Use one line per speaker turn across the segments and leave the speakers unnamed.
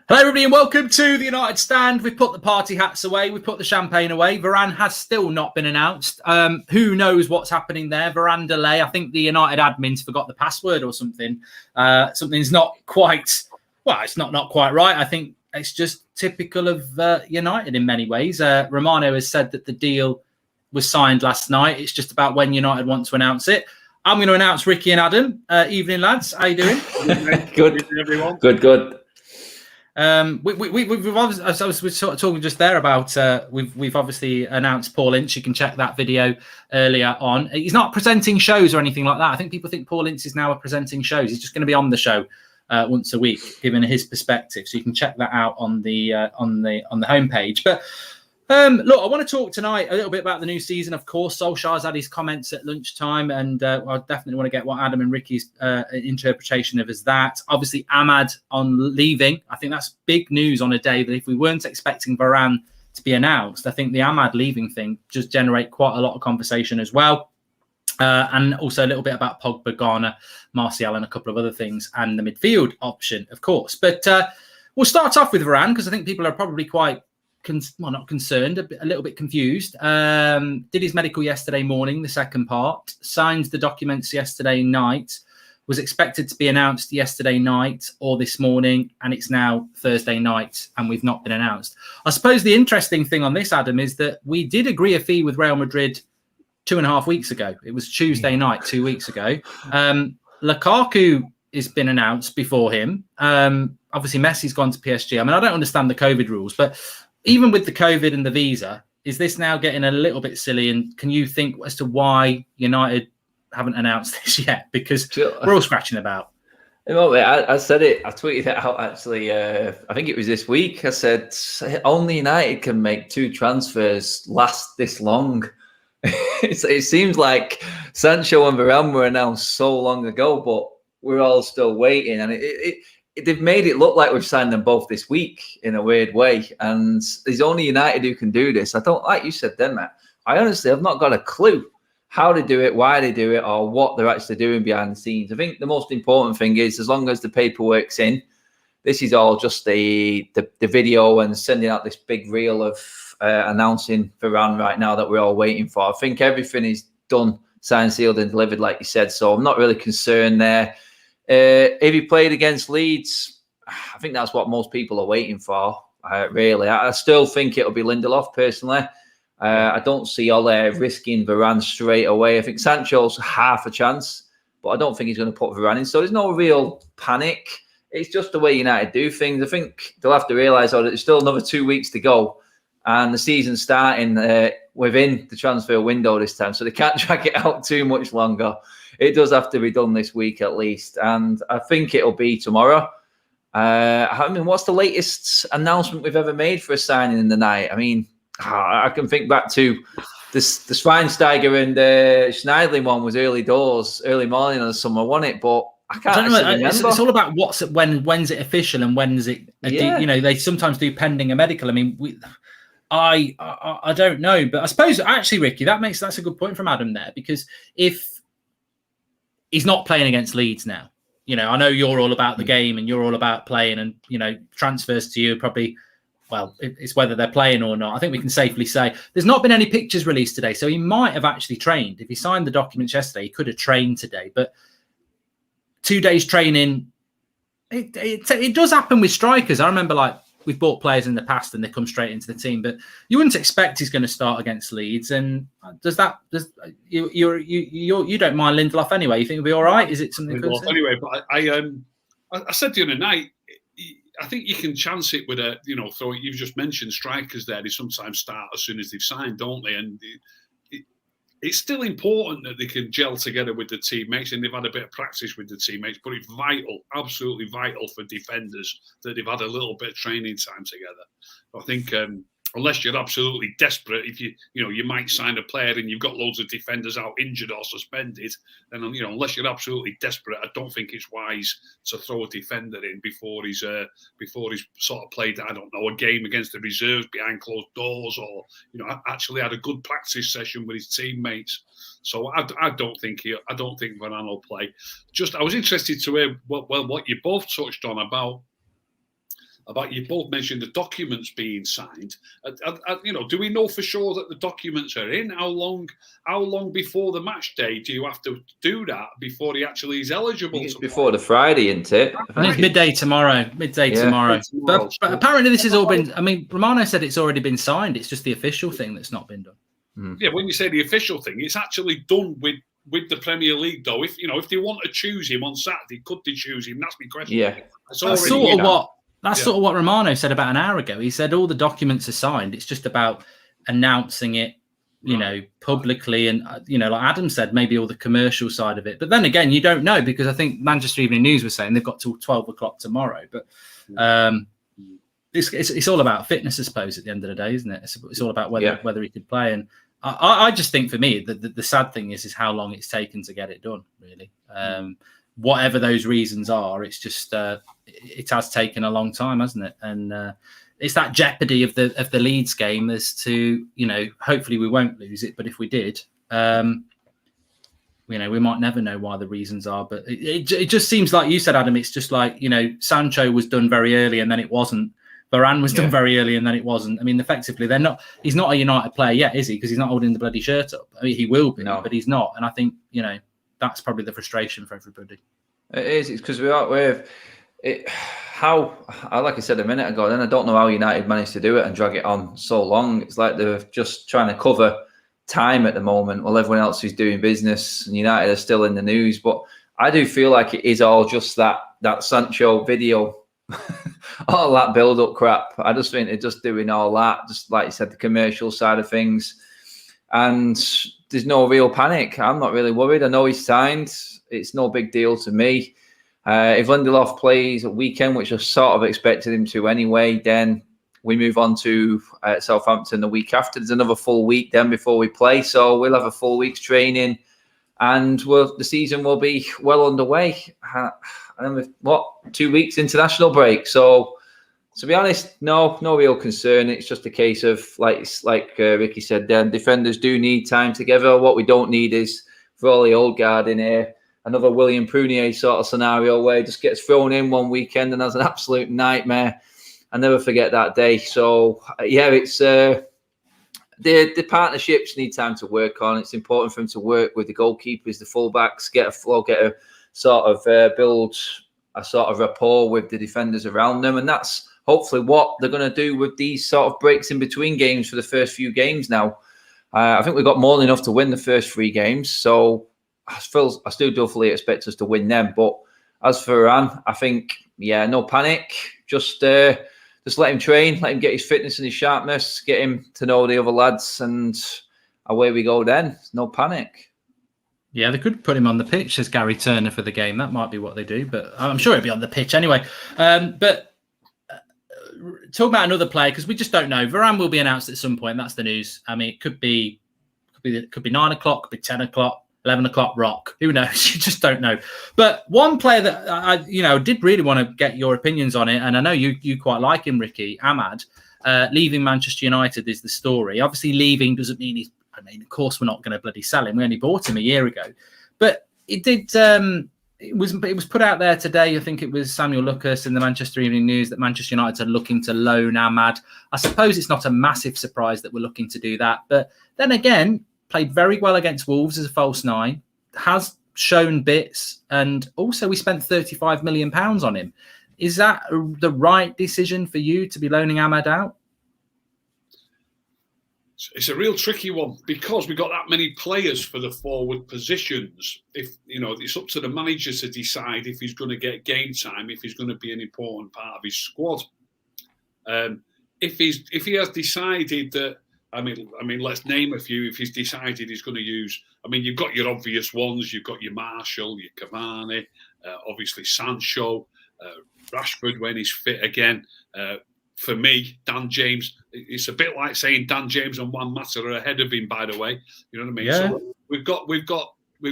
Hello everybody and welcome to the United Stand. We've put the party hats away, we've put the champagne away. Varane has still not been announced. Who knows what's happening there? Varane delay. I think the United admins forgot the password or something. Something's not quite, well, it's not quite right. I think it's just typical of United in many ways. Romano has said that the deal was signed last night. It's just about when United want to announce it. I'm going to announce Ricky and Adam. Evening, lads. How you doing?
Good, everyone. Good.
We've obviously, as I was sort of talking just there about, we've obviously announced Paul Ince. You can check that video earlier on. He's not presenting shows or anything like that. I think people think Paul Ince is now presenting shows. He's just going to be on the show once a week, giving his perspective. So you can check that out on the homepage. But look, I want to talk tonight a little bit about the new season. Of course, Solskjaer's had his comments at lunchtime, and I definitely want to get what Adam and Ricky's interpretation of is that. Obviously, AMAD on leaving. I think that's big news on a day that if we weren't expecting Varane to be announced, I think the AMAD leaving thing just generate quite a lot of conversation as well. And also a little bit about Pogba, Garner, Martial, and a couple of other things, and the midfield option, of course. But we'll start off with Varane because I think people are probably quite not concerned, a little bit confused. Did his medical yesterday morning, the second part, signed the documents yesterday night, was expected to be announced yesterday night or this morning, and it's now Thursday night, and we've not been announced. I suppose the interesting thing on this, Adam, is that we did agree a fee with Real Madrid 2.5 weeks ago. It was Tuesday night, 2 weeks ago. Lukaku has been announced before him. Obviously, Messi's gone to PSG. I mean, I don't understand the COVID rules, but even with the COVID and the visa, is this now getting a little bit silly? And can you think as to why United haven't announced this yet? Because we're all scratching about.
I said it. I tweeted it out actually. I think it was this week. I said only United can make 2 transfers last this long. It seems like Sancho and Varane were announced so long ago, but we're all still waiting. And they've made it look like we've signed them both this week in a weird way. And there's only United who can do this. I don't, like you said then, Matt, I honestly have not got a clue how they do it, why they do it, or what they're actually doing behind the scenes. I think the most important thing is as long as the paperwork's in, this is all just the video and sending out this big reel of announcing Varane right now that we're all waiting for. I think everything is done, signed, sealed and delivered, like you said. So I'm not really concerned there. If he played against Leeds, I think that's what most people are waiting for, really. I still think it'll be Lindelof, personally. I don't see Ole risking Varane straight away. I think Sancho's half a chance, but I don't think he's going to put Varane in. So there's no real panic. It's just the way United do things. I think they'll have to realise that there's still another 2 weeks to go, and the season's starting within the transfer window this time, so they can't drag it out too much longer. It does have to be done this week at least, and I think it'll be tomorrow. I mean, what's the latest announcement we've ever made for a signing in the night? I mean, I can think back to the Schweinsteiger and Schneidlin one was early doors, early morning of the summer, wasn't it? But I can't remember.
It's all about when's it official and when's it? You know, they sometimes do pending a medical. I mean, I don't know, but I suppose actually, Ricky, that's a good point from Adam there, because if he's not playing against Leeds now, you know, I know you're all about the game and you're all about playing, and you know, transfers to you probably, well, it's whether they're playing or not. I think we can safely say there's not been any pictures released today, so he might have actually trained. If he signed the documents yesterday, he could have trained today. But 2 days training, it does happen with strikers. I remember, like, we've bought players in the past and they come straight into the team, but you wouldn't expect he's going to start against Leeds. And you don't mind Lindelof anyway? You think it'll be all right? Is it something good?
Anyway, but I said the other night, I think you can chance it with so you've just mentioned strikers there. They sometimes start as soon as they've signed, don't they? And it's still important that they can gel together with the teammates, and they've had a bit of practice with the teammates, but it's vital, absolutely vital for defenders that they've had a little bit of training time together. I think unless you're absolutely desperate, if you might sign a player and you've got loads of defenders out injured or suspended, then unless you're absolutely desperate, I don't think it's wise to throw a defender in before he's sort of played, I don't know, a game against the reserves behind closed doors, or actually had a good practice session with his teammates. So I don't think Varane will play. Just I was interested to hear what you both touched on about about, you both mentioned the documents being signed. Do we know for sure that the documents are in? How long before the match day do you have to do that before he actually is eligible?
It's before the Friday, isn't it?
I think it's midday tomorrow. Tomorrow. But apparently this has all been. I mean, Romano said it's already been signed. It's just the official thing that's not been done.
Yeah, when you say the official thing, it's actually done with the Premier League, though. If they want to choose him on Saturday, could they choose him? That's my question.
Yeah,
that's sort of what Romano said about an hour ago. He said all the documents are signed. It's just about announcing it, publicly, and like Adam said, maybe all the commercial side of it. But then again, you don't know, because I think Manchester Evening News was saying they've got till 12 o'clock tomorrow. But it's all about fitness, I suppose, at the end of the day, isn't it? It's all about whether he could play. And I just think, for me, the sad thing is how long it's taken to get it done, really. Whatever those reasons are, it's just it has taken a long time, hasn't it? And it's that jeopardy of the Leeds game as to, hopefully we won't lose it, but if we did, we might never know why the reasons are. But it just seems like you said, Adam, it's just like, Sancho was done very early and then it wasn't. Varane was done very early and then it wasn't. I mean, effectively, he's not a United player yet, is he? Because he's not holding the bloody shirt up. I mean, he will be, but he's not. And I think, that's probably the frustration for everybody.
It is. It's because like I said a minute ago, then I don't know how United managed to do it and drag it on so long. It's like they're just trying to cover time at the moment while everyone else is doing business, and United are still in the news. But I do feel like it is all just that Sancho video, all that build-up crap. I just think they're just doing all that, just like you said, the commercial side of things. And there's no real panic. I'm not really worried. I know he's signed. It's no big deal to me. If Lindelof plays a weekend, which I sort of expected him to anyway, then we move on to Southampton the week after. There's another full week then before we play. So we'll have a full week's training, and the season will be well underway. And then 2 weeks international break. So to be honest, no real concern. It's just a case of, like Ricky said, defenders do need time together. What we don't need is, for all the old guard in here, another William Prunier sort of scenario where he just gets thrown in one weekend and has an absolute nightmare. I never forget that day. So, it's the partnerships need time to work on. It's important for him to work with the goalkeepers, the fullbacks, get a flow, build a sort of rapport with the defenders around them. And that's hopefully what they're going to do with these sort of breaks in between games for the first few games now. I think we've got more than enough to win the first 3 games. So I still do fully expect us to win them. But as for Varane, I think, no panic. Just let him train, let him get his fitness and his sharpness, get him to know the other lads, and away we go then. No panic.
Yeah, they could put him on the pitch as Gary Turner for the game. That might be what they do, but I'm sure he'll be on the pitch anyway. But talk about another player, because we just don't know. Varane will be announced at some point. That's the news. I mean, it could be 9 o'clock, could be 10 o'clock. 11 o'clock rock. Who knows? You just don't know. But one player that I did really want to get your opinions on it, and I know you quite like him, Ricky, AMAD, leaving Manchester United is the story. Obviously, leaving doesn't mean of course, we're not going to bloody sell him. We only bought him a year ago. But it did. It was put out there today. I think it was Samuel Lucas in the Manchester Evening News that Manchester United are looking to loan AMAD. I suppose it's not a massive surprise that we're looking to do that. But then again, played very well against Wolves as a false 9, has shown bits, and also we spent £35 million on him. Is that the right decision for you to be loaning AMAD out?
It's a real tricky one, because we've got that many players for the forward positions. If it's up to the manager to decide if he's going to get game time, if he's going to be an important part of his squad. If he has decided that, I mean, let's name a few. If he's decided he's going to use, you've got your obvious ones. You've got your Marshall, your Cavani, obviously Sancho, Rashford when he's fit again. For me, Dan James. It's a bit like saying Dan James and Juan Mata are ahead of him. By the way, you know what I mean.
Yeah.
So we've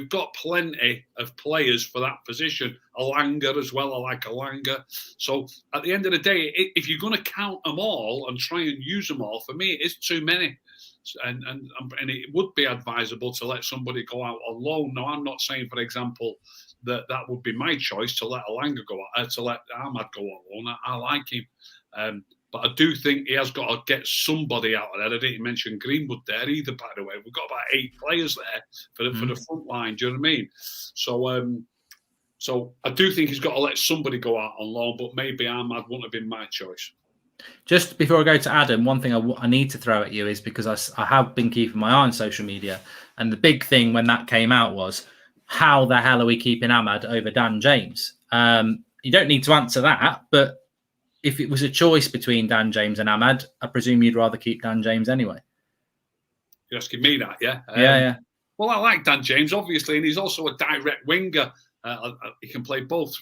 got plenty of players for that position. Alanga as well. I like Alanga. So at the end of the day, if you're going to count them all and try and use them all, for me, it's too many. And it would be advisable to let somebody go out on loan. Now, I'm not saying, for example, that would be my choice to let Elanga go, to let AMAD go on loan. I like him. But I do think he has got to get somebody out of there. I didn't mention Greenwood there either, by the way. We've got about 8 players there for the front line. Do you know what I mean? So I do think he's got to let somebody go out on loan, but maybe AMAD wouldn't have been my choice.
Just before I go to Adam, one thing I need to throw at you is because I have been keeping my eye on social media, and the big thing when that came out was, how the hell are we keeping AMAD over Dan James? You don't need to answer that, but if it was a choice between Dan James and AMAD, I presume you'd rather keep Dan James anyway.
You're asking me that, yeah?
Yeah.
Well, I like Dan James, obviously, and he's also a direct winger. He can play both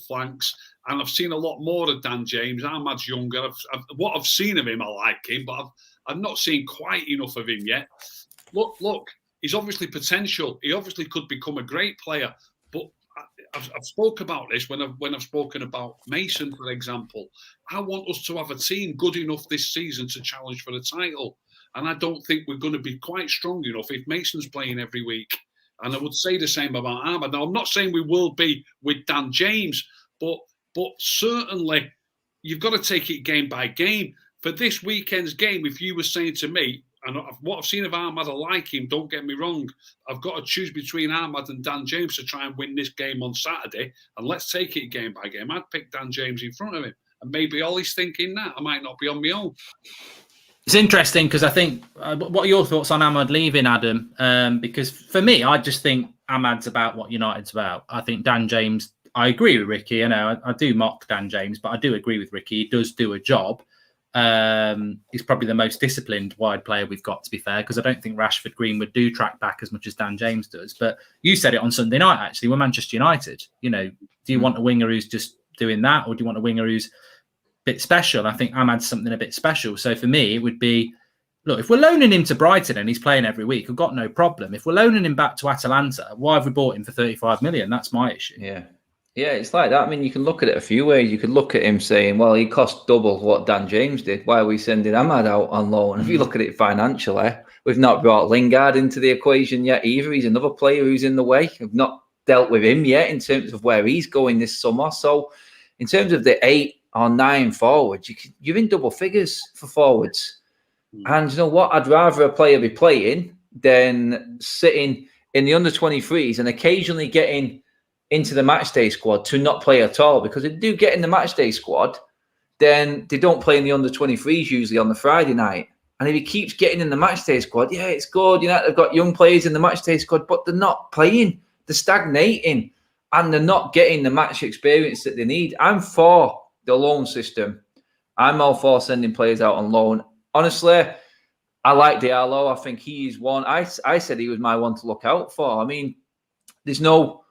flanks, and I've seen a lot more of Dan James. AMAD's younger. What I've seen of him, I like him, but I've not seen quite enough of him yet. Look, he's obviously potential. He obviously could become a great player, but I've spoke about this when I've spoken about Mason, for example. I want us to have a team good enough this season to challenge for the title, and I don't think we're going to be quite strong enough if Mason's playing every week. And I would say the same about AMAD. Now, I'm not saying we will be with Dan James, but certainly you've got to take it game by game. For this weekend's game, if you were saying to me, and what I've seen of AMAD, I like him, don't get me wrong. I've got to choose between AMAD and Dan James to try and win this game on Saturday. And let's take it game by game. I'd pick Dan James in front of him. And maybe Ollie's thinking that. I might not be on my own.
It's interesting because I think, what are your thoughts on AMAD leaving, Adam? Because for me, I just think AMAD's about what United's about. I think Dan James, I agree with Ricky. I do mock Dan James, but I do agree with Ricky. He does do a job. He's probably the most disciplined wide player we've got, to be fair, because I don't think Rashford, Greenwood do track back as much as Dan James does. But you said it on Sunday night, actually, we're Manchester United. Do you want a winger who's just doing that, or do you want a winger who's a bit special? I think AMAD's something a bit special. So for me, it would be, look, if we're loaning him to Brighton and he's playing every week, I've got no problem. If we're loaning him back to Atalanta, why have we bought him for 35 million? That's my issue.
Yeah, it's like that. I mean, you can look at it a few ways. You could look at him saying, well, he cost double what Dan James did. Why are we sending AMAD out on loan? If you look at it financially, we've not brought Lingard into the equation yet either. He's another player who's in the way. We've not dealt with him yet in terms of where he's going this summer. So in terms of the 8 or 9 forwards, you're in double figures for forwards. And you know what? I'd rather a player be playing than sitting in the under-23s and occasionally getting into the matchday squad to not play at all, because if they do get in the matchday squad, then they don't play in the under-23s usually on the Friday night. And if he keeps getting in the matchday squad, yeah, it's good. They've got young players in the matchday squad, but they're not playing. They're stagnating and they're not getting the match experience that they need. I'm for the loan system. I'm all for sending players out on loan. Honestly, I like Diallo. I think he is one. I said he was my one to look out for. I mean, there's no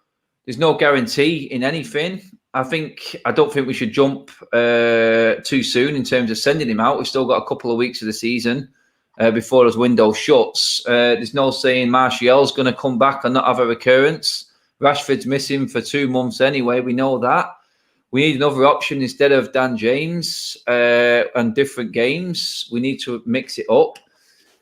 guarantee in anything. I don't think we should jump too soon in terms of sending him out. We've still got a couple of weeks of the season before his window shuts. There's no saying Martial's going to come back and not have a recurrence. Rashford's missing for 2 months anyway. We know that. We need another option instead of Dan James and different games. We need to mix it up.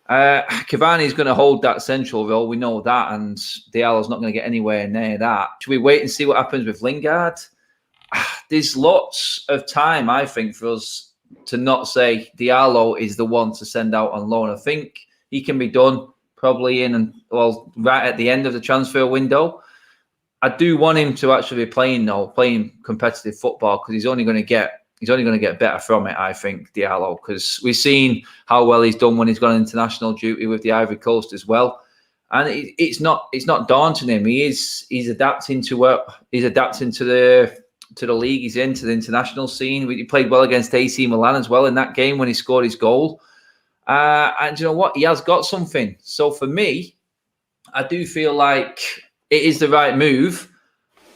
Cavani is going to hold that central role. We know that, and Diallo's not going to get anywhere near that. Should we wait and see what happens with Lingard? There's lots of time, I think, for us to not say Diallo is the one to send out on loan. I think he can be done probably right at the end of the transfer window. I do want him to actually be playing competitive football, because he's only going to get better from it, I think, Diallo, because we've seen how well he's done when he's gone international duty with the Ivory Coast as well. And it's not daunting him. He's adapting to the league he's in, to the international scene. He played well against AC Milan as well in that game when he scored his goal. And you know what? He has got something. So for me, I do feel like it is the right move,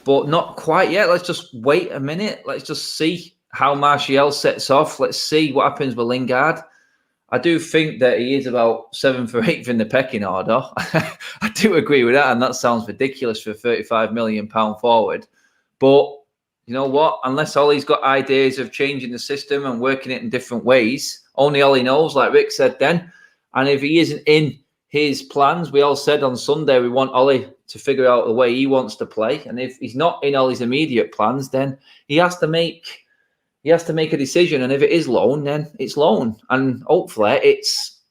but not quite yet. Let's just wait a minute. Let's just see how Martial sets off. Let's see what happens with Lingard. I do think that he is about 7th or 8th in the pecking order. I do agree with that, and that sounds ridiculous for a £35 million forward. But you know what? Unless Ollie's got ideas of changing the system and working it in different ways, only Ollie knows, like Rick said then. And if he isn't in his plans, we all said on Sunday we want Ollie to figure out the way he wants to play. And if he's not in all his immediate plans, then he has to make a decision. And if it is loan, then it's loan. And hopefully it's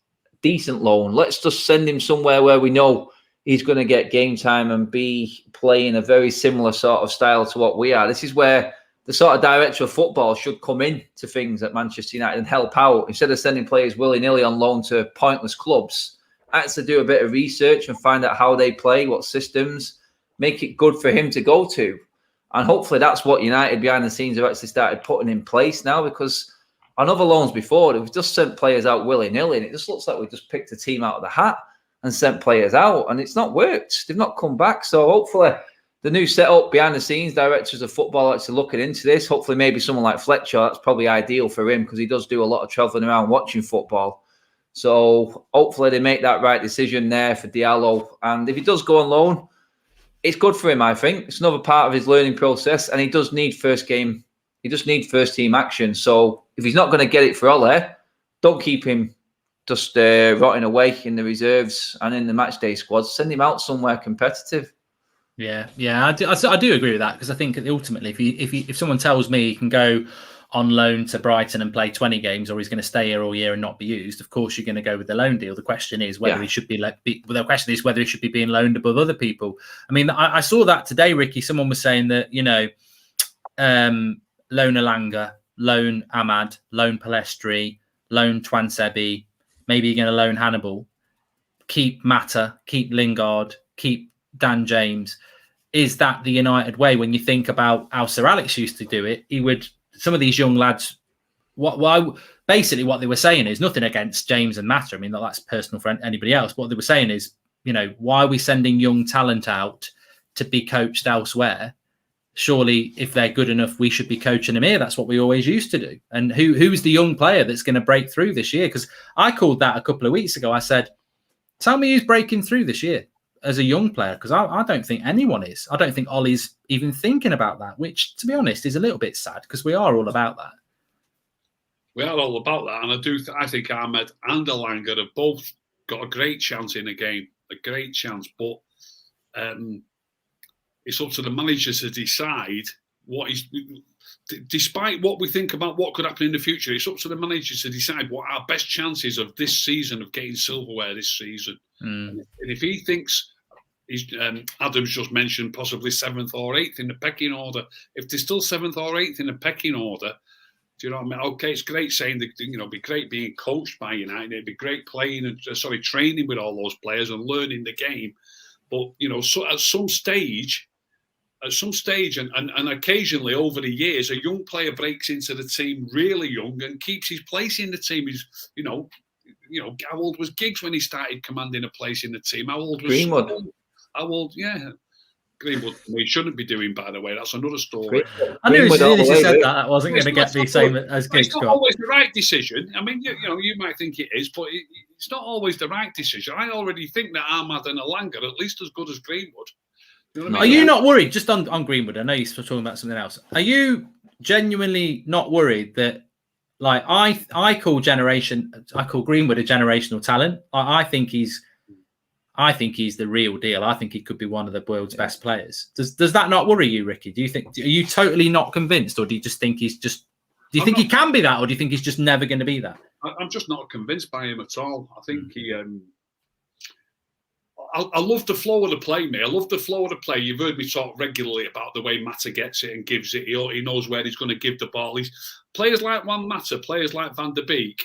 decent loan. Let's just send him somewhere where we know he's going to get game time and be playing a very similar sort of style to what we are. This is where the sort of director of football should come in to things at Manchester United and help out. Instead of sending players willy-nilly on loan to pointless clubs, actually do a bit of research and find out how they play, what systems, make it good for him to go to. And hopefully that's what United behind the scenes have actually started putting in place now, because on other loans before, we've just sent players out willy-nilly, and it just looks like we just picked a team out of the hat and sent players out, and it's not worked. They've not come back. So hopefully the new setup behind the scenes, directors of football actually looking into this. Hopefully maybe someone like Fletcher, that's probably ideal for him because he does do a lot of travelling around watching football. So hopefully they make that right decision there for Diallo. And if he does go on loan, it's good for him, I think. It's another part of his learning process, and he does need first team action. So if he's not going to get it for Ole, don't keep him just rotting away in the reserves and in the matchday squads. Send him out somewhere competitive.
Yeah, I do agree with that, because I think ultimately, if someone tells me he can go on loan to Brighton and play 20 games, or he's going to stay here all year and not be used, of course you're going to go with the loan deal. The question is whether he should be whether he should be being loaned above other people. I mean, I saw that today, Ricky. Someone was saying that, loan Elanga, loan AMAD, loan Palestri, loan Twansebi, maybe you're going to loan Hannibal, keep Mata, keep Lingard, keep Dan James. Is that the United way? When you think about how Sir Alex used to do it, he would, some of these young lads, basically what they were saying is, nothing against James and Mata, I mean, that's personal for anybody else, but what they were saying is, why are we sending young talent out to be coached elsewhere? Surely if they're good enough, we should be coaching them here. That's what we always used to do. And who's the young player that's going to break through this year? Because I called that a couple of weeks ago. I said, tell me who's breaking through this year as a young player, because I don't think anyone is. I don't think Ollie's even thinking about that, which, to be honest, is a little bit sad, because we are all about that.
We are all about that, and I think Ahmed and Elanga have both got a great chance in the game, a great chance, but it's up to the manager to decide what is. Despite what we think about what could happen in the future, it's up to the manager to decide what our best chances of this season of getting silverware this season. And if he thinks Adam's just mentioned possibly 7th or 8th in the pecking order, if they're still 7th or 8th in the pecking order, do you know what I mean? Okay, it's great saying that, it'd be great being coached by United, it'd be great playing and training with all those players and learning the game, but so at some stage, and occasionally over the years, a young player breaks into the team really young and keeps his place in the team. How old was Giggs when he started commanding a place in the team? How old was
Greenwood?
How old? Yeah, Greenwood. He shouldn't be doing, by the way. That's another story.
I knew as soon as you said that wasn't going to get the same as Giggs.
It's not always the right decision. I mean, you might think it is, but it's not always the right decision. I already think that Ahmad and Elanga are at least as good as Greenwood. You know what I mean?
Are you not worried, just on Greenwood? I know you're talking about something else. Are you genuinely not worried that, like, I call Greenwood a generational talent? I think he's the real deal. I think he could be one of the world's best players. Does that not worry you, Ricky? Are you totally not convinced, or do you just think he can be that, or do you think he's just never going to be that?
I'm just not convinced by him at all. I think he. I love the flow of the play, mate. I love the flow of the play. You've heard me talk regularly about the way Mata gets it and gives it. He knows where he's going to give the ball. Players like Juan Mata, players like Van der Beek,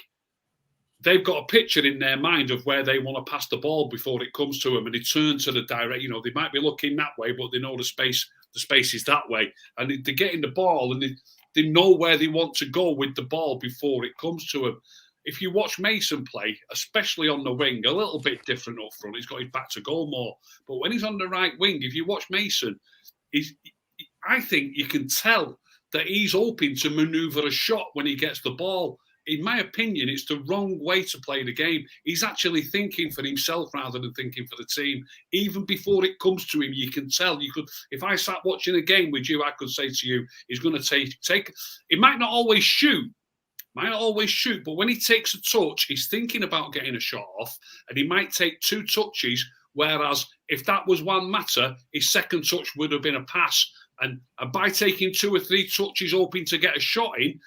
they've got a picture in their mind of where they want to pass the ball before it comes to them, and they turn to the direct. They might be looking that way, but they know the space is that way, and they're getting the ball, and they know where they want to go with the ball before it comes to them. If you watch Mason play, especially on the wing, a little bit different up front, he's got his back to goal more. But when he's on the right wing, if you watch Mason, I think you can tell that he's hoping to manoeuvre a shot when he gets the ball. In my opinion, it's the wrong way to play the game. He's actually thinking for himself rather than thinking for the team. Even before it comes to him, you can tell. If I sat watching a game with you, I could say to you, he's going to take. It might not always shoot, but when he takes a touch, he's thinking about getting a shot off, and he might take 2 touches Whereas if that was Juan Mata, his second touch would have been a pass. And by taking 2 or 3 touches, hoping to get a shot in,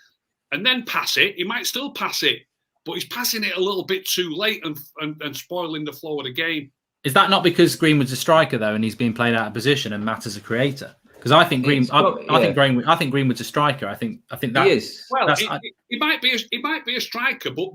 and then pass it, he might still pass it. But he's passing it a little bit too late and spoiling the flow of the game.
Is that not because Greenwood's a striker though, and he's being played out of position, and Mata's a creator? Because I think I think Greenwood's a striker. I think that
he is.
Well, he might be a striker, but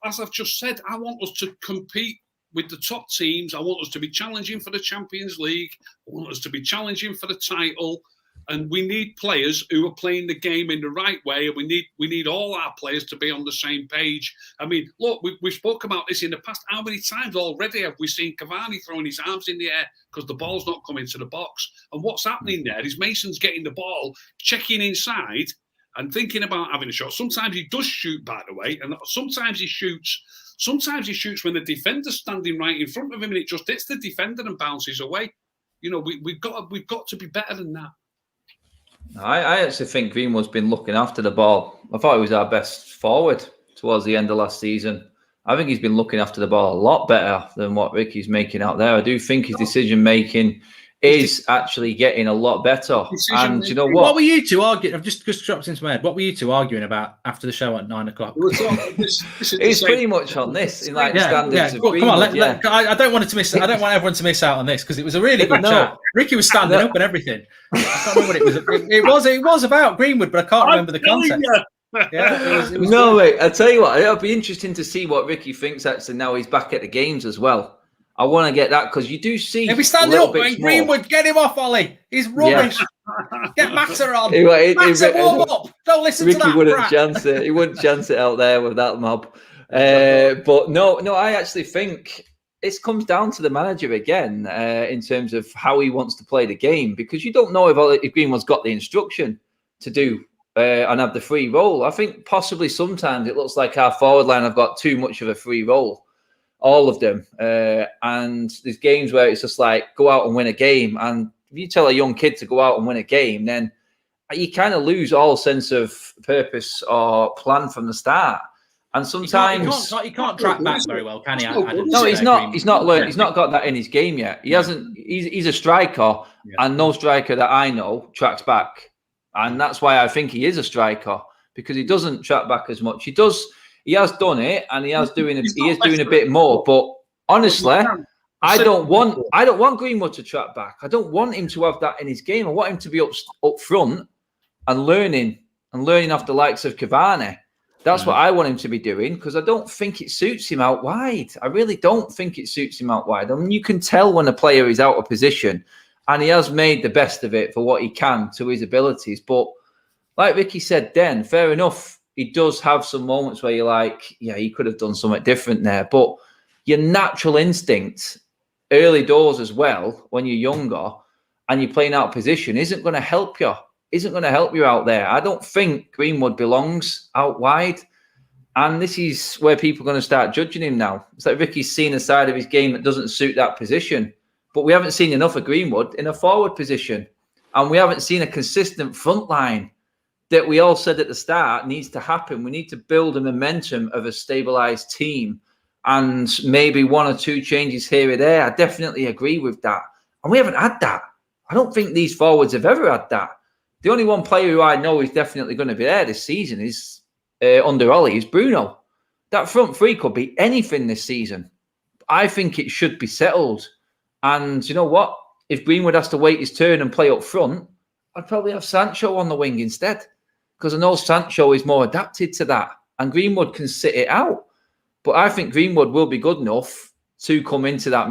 as I've just said, I want us to compete with the top teams. I want us to be challenging for the Champions League. I want us to be challenging for the title. And we need players who are playing the game in the right way. And we need all our players to be on the same page. I mean, look, we've spoken about this in the past. How many times already have we seen Cavani throwing his arms in the air because the ball's not coming to the box? And what's happening there is Mason's getting the ball, checking inside and thinking about having a shot. Sometimes he does shoot, by the way, and sometimes he shoots. Sometimes he shoots when the defender's standing right in front of him and it just hits the defender and bounces away. You know, we've got to be better than that.
I actually think Greenwood's been looking after the ball. I thought he was our best forward towards the end of last season. I think he's been looking after the ball a lot better than what Ricky's making out there. I do think his decision-making is actually getting a lot better. And you know what?
What were you two arguing? I've just dropped into my head. What were you two arguing about after the show at 9 o'clock?
It's pretty much on this, in like standards of Greenwood.
Come on, I don't want everyone to miss out on this because it was a really good chat. Ricky was standing up and everything. I can't remember what it was. It was about Greenwood, but I can't remember the context. Yeah, it was
no, wait. I'll tell you what. It'll be interesting to see what Ricky thinks actually now he's back at the games as well. I want to get that because you do see.
If he's standing up, Greenwood, get him off, Ollie. He's rubbish. Get Mata on. Mata, warm up. Don't listen
Ricky
to that.
Ricky wouldn't chance it. He wouldn't chance it out there with that mob. But no, I actually think it comes down to the manager again in terms of how he wants to play the game, because you don't know if Greenwood's got the instruction to do and have the free role. I think possibly sometimes it looks like our forward line have got too much of a free role. All of them. And there's games where it's just like, go out and win a game. And if you tell a young kid to go out and win a game, then you kind of lose all sense of purpose or plan from the start. And sometimes
he can't track back very well, can he?
No, he's not. He's not learned. He's not got that in his game yet. He hasn't. He's a striker, and no striker that I know tracks back. And that's why I think he is a striker, because he doesn't track back as much. He does. He has done it, and he is doing a bit more. But honestly, I don't want Greenwood to track back. I don't want him to have that in his game. I want him to be up front and learning off the likes of Cavani. That's what I want him to be doing, because I don't think it suits him out wide. I really don't think it suits him out wide. I mean, you can tell when a player is out of position, and he has made the best of it for what he can to his abilities. But like Ricky said then, fair enough. He does have some moments where you're like, yeah, he could have done something different there. But your natural instinct, early doors as well, when you're younger and you're playing out of position, isn't going to help you. Isn't going to help you out there. I don't think Greenwood belongs out wide. And this is where people are going to start judging him now. It's like Ricky's seen a side of his game that doesn't suit that position. But we haven't seen enough of Greenwood in a forward position. And we haven't seen a consistent front line that we all said at the start needs to happen. We need to build a momentum of a stabilised team, and maybe 1 or 2 changes here or there. I definitely agree with that. And we haven't had that. I don't think these forwards have ever had that. The only one player who I know is definitely going to be there this season is under Ollie, is Bruno. That front three could be anything this season. I think it should be settled. And you know what? If Greenwood has to wait his turn and play up front, I'd probably have Sancho on the wing instead, because I know Sancho is more adapted to that, and Greenwood can sit it out. But I think Greenwood will be good enough to come into that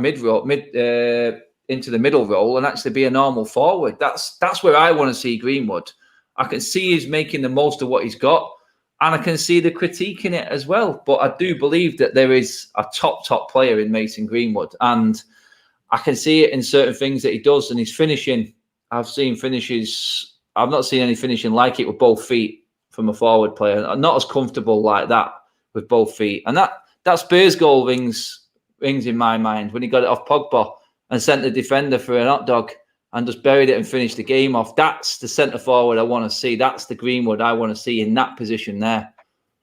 into the middle role and actually be a normal forward. That's where I want to see Greenwood. I can see he's making the most of what he's got, and I can see the critique in it as well. But I do believe that there is a top player in Mason Greenwood, and I can see it in certain things that he does, and his finishing. I've seen finishes. I've not seen any finishing like it with both feet from a forward player. I'm not as comfortable like that with both feet. And that Spurs goal rings in my mind when he got it off Pogba and sent the defender for an hot dog and just buried it and finished the game off. That's the centre forward I want to see. That's the Greenwood I want to see in that position there.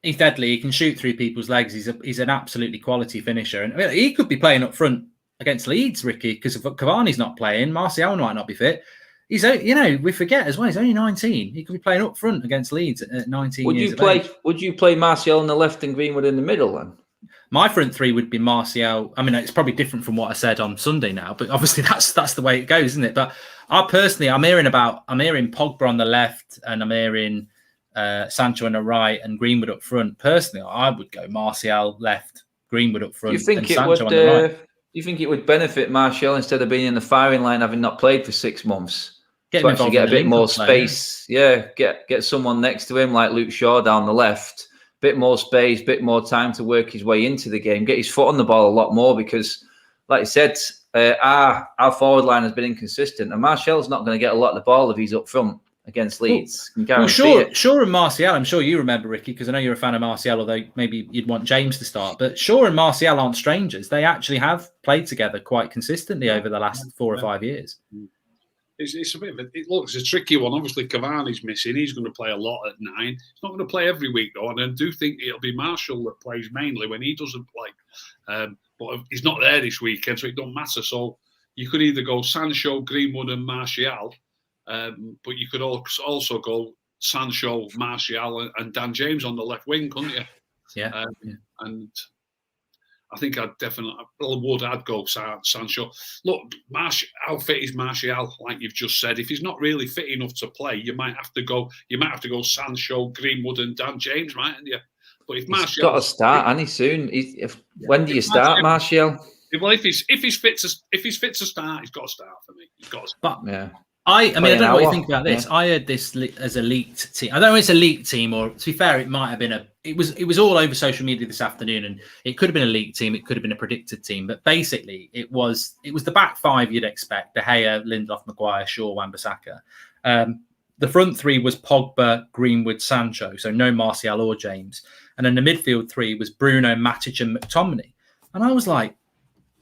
He's deadly. He can shoot through people's legs. He's an absolutely quality finisher. And I mean, he could be playing up front against Leeds, Ricky, because if Cavani's not playing, Martial might not be fit. He's, you know, we forget as well. He's only 19. He could be playing up front against Leeds at 19 years of age.
Would you play Martial on the left and Greenwood in the middle then?
My front three would be Martial. I mean, it's probably different from what I said on Sunday now, but obviously that's the way it goes, isn't it? But I'm hearing Pogba on the left, and I'm hearing Sancho on the right, and Greenwood up front. Personally, I would go Martial left, Greenwood up front, and Sancho on the right.
Do you think it would benefit Martial instead of being in the firing line, having not played for 6 months? To actually get a bit more space. Yeah, get someone next to him like Luke Shaw down the left. Bit more space, bit more time to work his way into the game, get his foot on the ball a lot more, because, like I said, our forward line has been inconsistent, and Martial's not going to get a lot of the ball if he's up front against Leeds.
Shaw and Martial, I'm sure you remember, Ricky, because I know you're a fan of Martial, although maybe you'd want James to start. But Shaw and Martial aren't strangers. They actually have played together quite consistently over the last 4 or 5 years.
It's a bit of it's a tricky one. Obviously, Cavani's missing. He's going to play a lot at 9. He's not going to play every week, though. And I do think it'll be Martial that plays mainly when he doesn't play. But he's not there this weekend, so it don't matter. So you could either go Sancho, Greenwood and Martial, but you could also go Sancho, Martial and Dan James on the left wing, couldn't you?
Yeah.
And I think I'd go Sancho. Look, how fit is Martial? Like you've just said, if he's not really fit enough to play, you might have to go Sancho, Greenwood, and Dan James, mightn't you? But if Martial
got to start, any soon. When do you start, Martial?
Well, if he's fit to start, he's got to start for me. He's got to start.
But yeah. I don't know what you think about this. Yeah. I heard this as a leaked team. I don't know if it's a leaked team, or to be fair, it might have been it was all over social media this afternoon, and it could have been a leaked team, it could have been a predicted team, but basically it was the back 5 you'd expect: De Gea, Lindelof, Maguire, Shaw, Wan-Bissaka. The front 3 was Pogba, Greenwood, Sancho, so no Martial or James. And then the midfield 3 was Bruno, Matic and McTominay. And I was like,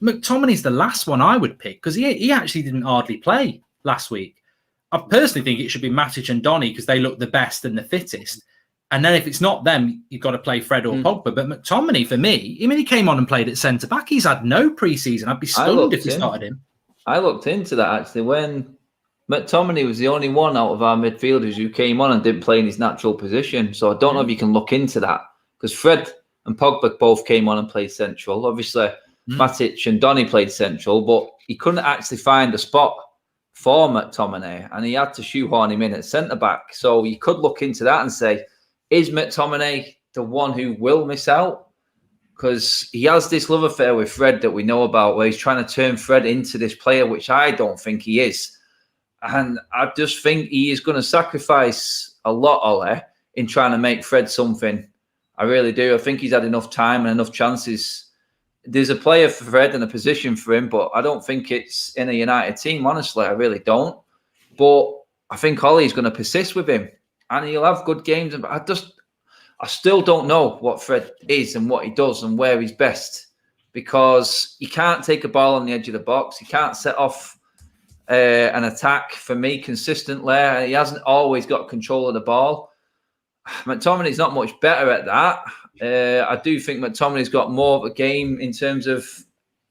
McTominay's the last one I would pick, because he actually didn't hardly play last week. I personally think it should be Matic and Donny, because they look the best and the fittest. And then if it's not them, you've got to play Fred or Pogba. But McTominay, for me, he came on and played at centre-back. He's had no pre-season. I'd be stunned if we started him.
I looked into that, actually, when McTominay was the only one out of our midfielders who came on and didn't play in his natural position. So I don't know if you can look into that, because Fred and Pogba both came on and played central. Obviously, Matic and Donny played central, but he couldn't actually find a spot for McTominay, and he had to shoehorn him in at centre-back. So you could look into that and say, is McTominay the one who will miss out? Because he has this love affair with Fred that we know about, where he's trying to turn Fred into this player, which I don't think he is. And I just think he is going to sacrifice a lot, Ole, in trying to make Fred something. I really do. I think he's had enough time and enough chances. There's a player for Fred and a position for him, but I don't think it's in a United team, honestly. I really don't. But I think Ollie's going to persist with him, and he'll have good games. But I still don't know what Fred is and what he does and where he's best, because he can't take a ball on the edge of the box. He can't set off an attack for me consistently. He hasn't always got control of the ball. McTominay's not much better at that. I do think McTominay's got more of a game in terms of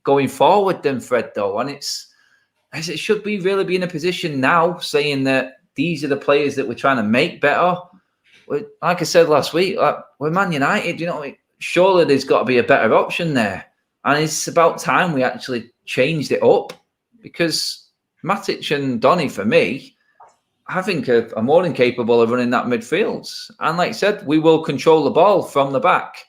going forward than Fred, though. And it should really be in a position now saying that these are the players that we're trying to make better. Like I said last week, we're Man United, surely there's got to be a better option there. And it's about time we actually changed it up, because Matic and Donny, for me, I think are more than capable of running that midfield. And like I said, we will control the ball from the back.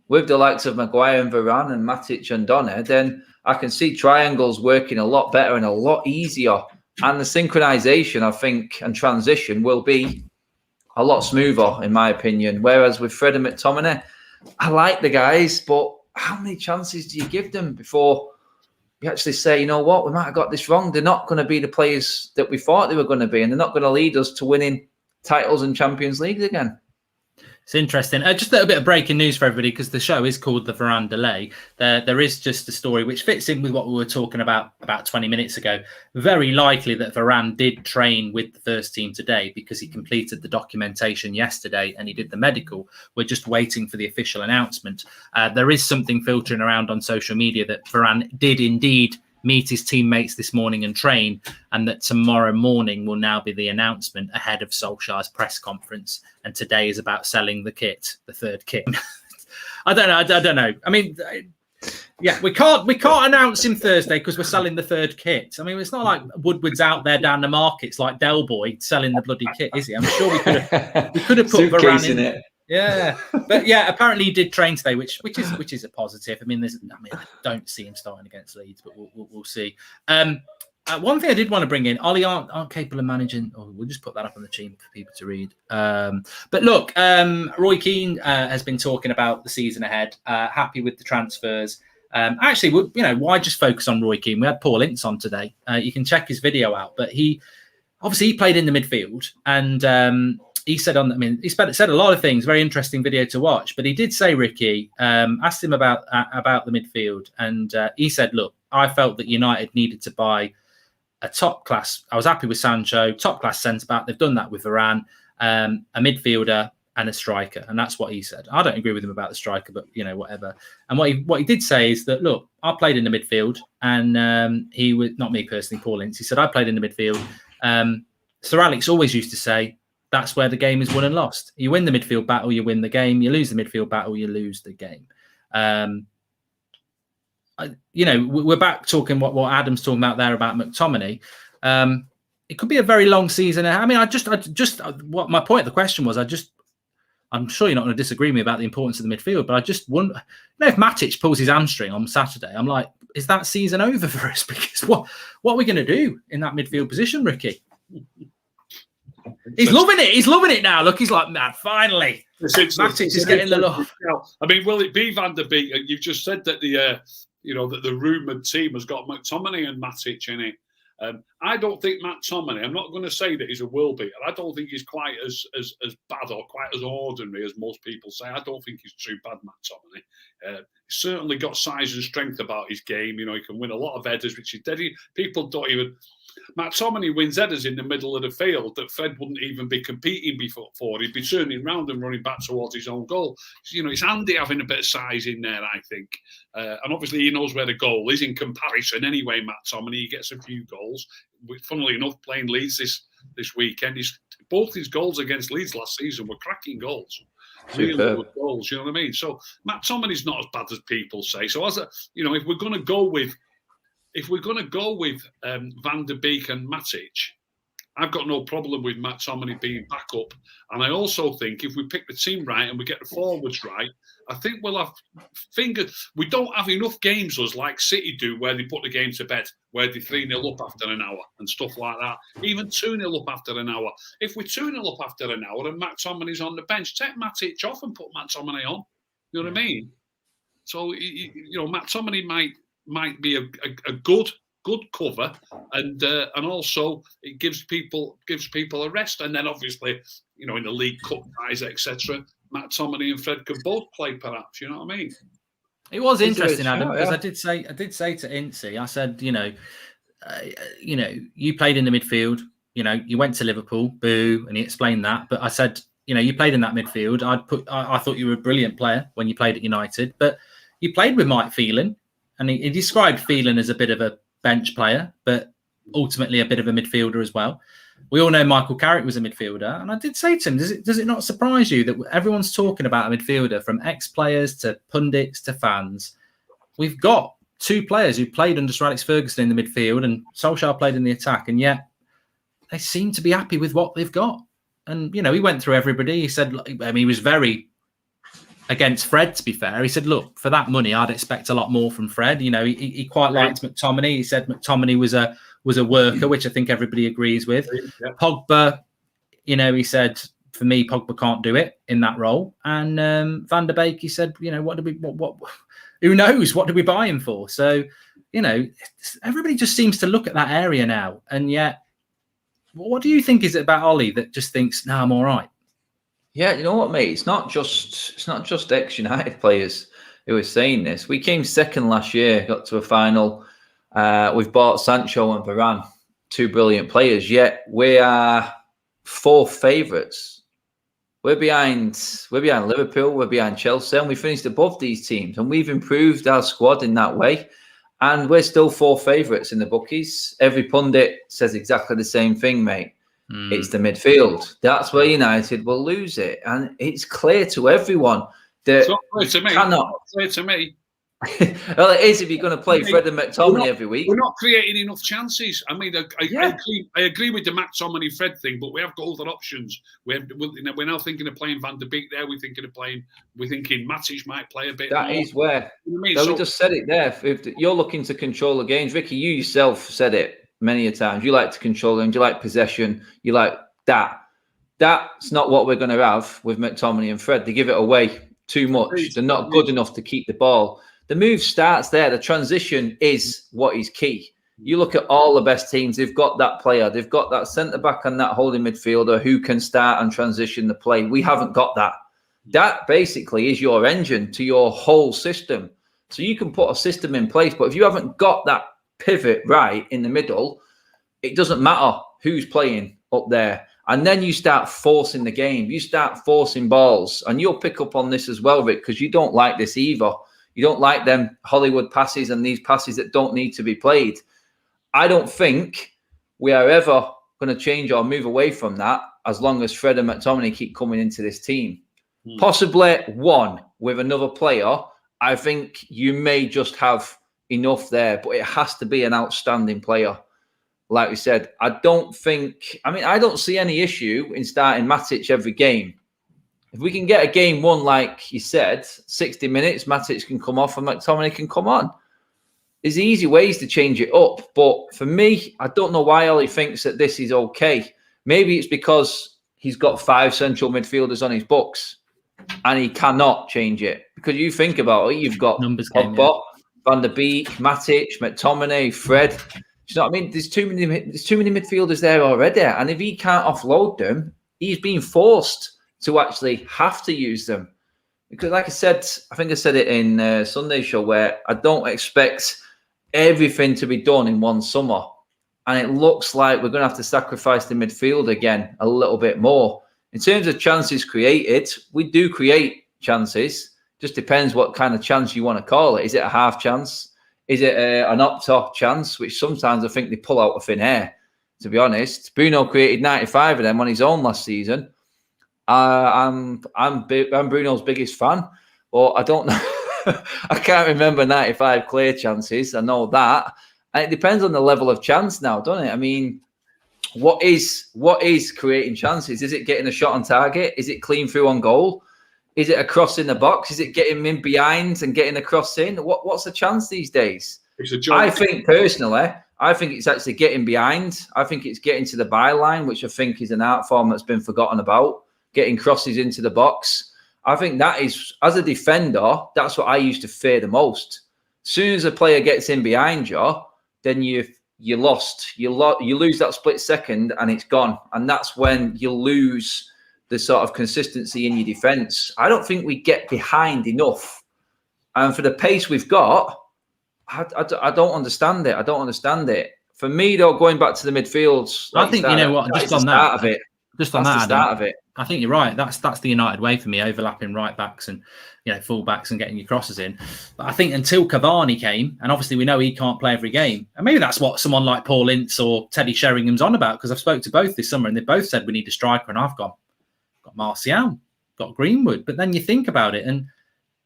With the likes of Maguire and Varane and Matic and Donny, then I can see triangles working a lot better and a lot easier. And the synchronization, I think, and transition will be a lot smoother, in my opinion. Whereas with Fred and McTominay, I like the guys, but how many chances do you give them before you actually say, you know what, we might have got this wrong? They're not going to be the players that we thought they were going to be, and they're not going to lead us to winning titles and Champions League again.
It's interesting. Just a little bit of breaking news for everybody, because the show is called The Varane Delay. There is just a story which fits in with what we were talking about 20 minutes ago. Very likely that Varane did train with the first team today, because he completed the documentation yesterday and he did the medical. We're just waiting for the official announcement. There is something filtering around on social media that Varane did indeed meet his teammates this morning and train, and that tomorrow morning will now be the announcement ahead of Solskjaer's press conference. And today is about selling the kit, the third kit. I don't know. I mean, yeah, we can't announce him Thursday because we're selling the third kit. I mean, it's not like Woodward's out there down the markets like Del Boy selling the bloody kit, is he? I'm sure we could have put Varane in it. Yeah, but yeah, apparently he did train today, which is a positive. I mean, I don't see him starting against Leeds, but we'll see. One thing I did want to bring in: Ollie aren't capable of managing. Oh, we'll just put that up on the team for people to read. But look, Roy Keane has been talking about the season ahead. Happy with the transfers. Actually, why just focus on Roy Keane? We had Paul Ince on today. You can check his video out. But he played in the midfield, and he said he said a lot of things. Very interesting video to watch. But he did say, Ricky asked him about the midfield, and he said, "Look, I felt that United needed to buy a top class. I was happy with Sancho, top class centre back. They've done that with Varane, a midfielder." And a striker, and that's what he said. I don't agree with him about the striker, but whatever. And what he did say is that, look, I played in the midfield, and he was not me personally, Paul Ince. He said I played in the midfield. Sir Alex always used to say that's where the game is won and lost. You win the midfield battle, you win the game. You lose the midfield battle, you lose the game. We're back talking what Adam's talking about there about McTominay. It could be a very long season. I mean, what my point of the question was, I'm sure you're not going to disagree with me about the importance of the midfield, but I just wonder, if Matic pulls his hamstring on Saturday, I'm like, is that season over for us? Because what are we going to do in that midfield position, Ricky? He's loving it. He's loving it now. Look, he's like, man, finally. Matic is getting the love.
I mean, will it be Van der Beek? You've just said that that the rumoured team has got McTominay and Matic in it. I don't think McTominay, I'm not going to say that he's a world beater. I don't think he's quite as bad or quite as ordinary as most people say. I don't think he's too bad, McTominay. He's certainly got size and strength about his game. He can win a lot of headers, which is dead. People don't even... McTominay wins headers in the middle of the field that Fred wouldn't even be competing before. He'd be turning round and running back towards his own goal. It's handy having a bit of size in there, I think. And obviously he knows where the goal is in comparison anyway, McTominay. He gets a few goals. Funnily enough, playing Leeds this weekend, both his goals against Leeds last season were cracking goals. Really good goals, you know what I mean? So McTominay's not as bad as people say. So if we're going to go with Van der Beek and Matic, I've got no problem with McTominay being back up. And I also think if we pick the team right and we get the forwards right, I think we'll have fingers. We don't have enough games, like City do, where they put the game to bed, where they're 3-0 up after an hour and stuff like that. Even 2-0 up after an hour. If we're 2-0 up after an hour and McTominay's on the bench, take Matic off and put McTominay on. You know what I mean? So, McTominay might be a good cover, and also it gives people a rest. And then obviously, in the League Cup ties, etc., McTominay and Fred could both play, perhaps. You know what I mean?
It was interesting, Adam, because I did say to Incy, I said, you played in the midfield. You went to Liverpool, boo, and he explained that. But I said, you played in that midfield. I thought you were a brilliant player when you played at United, but you played with Mike Phelan. And he described Phelan as a bit of a bench player, but ultimately a bit of a midfielder as well. We all know Michael Carrick was a midfielder. And I did say to him, does it not surprise you that everyone's talking about a midfielder, from ex-players to pundits to fans? We've got two players who played under Sir Alex Ferguson in the midfield, and Solskjaer played in the attack, and yet they seem to be happy with what they've got. And, he went through everybody. He said, he was very... against Fred, to be fair. He said, look, for that money, I'd expect a lot more from Fred. He quite liked McTominay. He said McTominay was a worker, which I think everybody agrees with. Yeah. Pogba, he said, for me, Pogba can't do it in that role. And Van der Beek, he said, who knows? What do we buy him for? So, everybody just seems to look at that area now. And yet, what do you think is it about Ollie that just thinks, no, I'm all right?
Yeah, you know what, mate? It's not just ex-United players who are saying this. We came second last year, got to a final. We've bought Sancho and Varane, two brilliant players. Yet we are fourth favourites. We're behind Liverpool. We're behind Chelsea, and we finished above these teams. And we've improved our squad in that way. And we're still 4 favourites in the bookies. Every pundit says exactly the same thing, mate. It's the midfield. That's where United will lose it. And it's clear to everyone that
it's not clear to me.
cannot.
It's not clear to me.
Well, it is if you're going to play Fred and McTominay every week.
We're not creating enough chances. I mean, I agree with the McTominay Fred thing, but we have got other options. We're now thinking of playing Van der Beek there. We're thinking Matic might play a bit
That
more.
is where.
You know what I mean?
So we just said it there. If you're looking to control the games, Ricky, you yourself said it many a times. You like to control them. You like possession. You like that. That's not what we're going to have with McTominay and Fred. They give it away too much. They're not good enough to keep the ball. The move starts there. The transition is what is key. You look at all the best teams, they've got that player. They've got that centre-back and that holding midfielder who can start and transition the play. We haven't got that. That basically is your engine to your whole system. So you can put a system in place, but if you haven't got that pivot right in the middle, it doesn't matter who's playing up there. And then you start forcing the game. You start forcing balls. And you'll pick up on this as well, Rick, because you don't like this either. You don't like them Hollywood passes and these passes that don't need to be played. I don't think we are ever going to change or move away from that as long as Fred and McTominay keep coming into this team. Possibly one with another player. I think you may just have enough there, but it has to be an outstanding player. Like we said, I don't see any issue in starting Matic every game. If we can get a game won, like you said, 60 minutes, Matic can come off and McTominay can come on. There's easy ways to change it up. But for me, I don't know why Ollie thinks that this is okay. Maybe it's because he's got 5 central midfielders on his books and he cannot change it. Because you think about it, you've got Pogba, Van der Beek, Matic, McTominay, Fred. You know what I mean? There's too many midfielders there already. And if he can't offload them, he's being forced to actually have to use them. Because like I said, I think I said it in Sunday's show, where I don't expect everything to be done in one summer. And it looks like we're going to have to sacrifice the midfield again a little bit more. In terms of chances created, we do create chances. Just depends what kind of chance you want to call it. Is it a half chance? Is it an up-top chance? Which sometimes I think they pull out of thin air, to be honest. Bruno created 95 of them on his own last season. I'm Bruno's biggest fan, but I don't know. I can't remember 95 clear chances. I know that. And it depends on the level of chance now, doesn't it? I mean, what is creating chances? Is it getting a shot on target? Is it clean through on goal? Is it a cross in the box? Is it getting in behind and getting a cross in? What's the chance these days? I think personally, it's actually getting behind. I think it's getting to the byline, which I think is an art form that's been forgotten about. Getting crosses into the box. I think that is, as a defender, that's what I used to fear the most. As soon as a player gets in behind you, then you're lost. You lose that split second and it's gone. And that's when you lose the sort of consistency in your defence. I don't think we get behind enough. And for the pace we've got, I don't understand it. I don't understand it. For me, though, going back to the midfields,
I think, you know what, just on that,
of it.
Just on that,
start of it.
I think you're right. That's the United way for me, overlapping right backs and full backs and getting your crosses in. But I think until Cavani came, and obviously we know he can't play every game, and maybe that's what someone like Paul Ince or Teddy Sheringham's on about, because I've spoke to both this summer and they both said we need a striker, and I've got Martial, got Greenwood. But then you think about it, and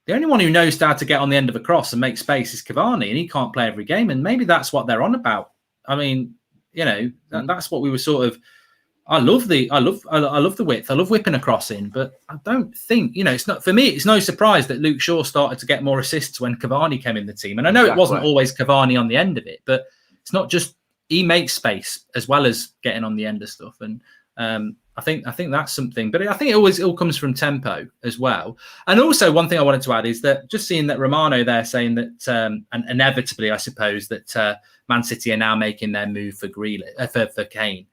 the only one who knows how to get on the end of a cross and make space is Cavani, and he can't play every game. And maybe that's what they're on about. I mean, that's what we were sort of. I love the width. I love whipping a cross in, but I don't think, it's not, for me, it's no surprise that Luke Shaw started to get more assists when Cavani came in the team. And I know It wasn't always Cavani on the end of it, but it's not just, he makes space as well as getting on the end of stuff. And I think that's something, but I think it all comes from tempo as well. And also one thing I wanted to add is that just seeing that Romano there saying that, and inevitably, I suppose that Man City are now making their move for for Kane.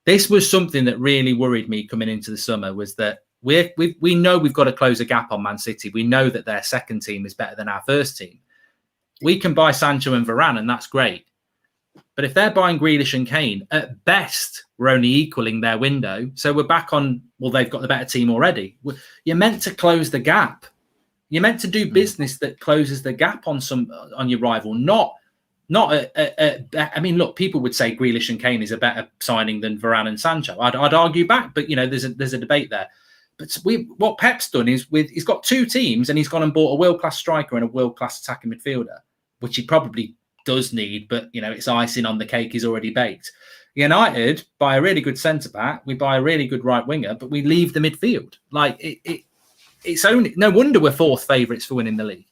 This was something that really worried me coming into the summer, was that we know we've got to close a gap on Man City. We know that their second team is better than our first team. We can buy Sancho and Varane, and that's great. But if they're buying Grealish and Kane, at best, we're only equaling their window. So we're back on, well, they've got the better team already. You're meant to close the gap. You're meant to do business that closes the gap on your rival, not I mean, look, people would say Grealish and Kane is a better signing than Varane and Sancho. I'd argue back, but there's a debate there. But what Pep's done is he's got two teams and he's gone and bought a world-class striker and a world-class attacking midfielder, which he probably does need, but it's icing on the cake. He's already baked. United buy a really good centre back, we buy a really good right winger, but we leave the midfield. Like it's only no wonder we're fourth favourites for winning the league.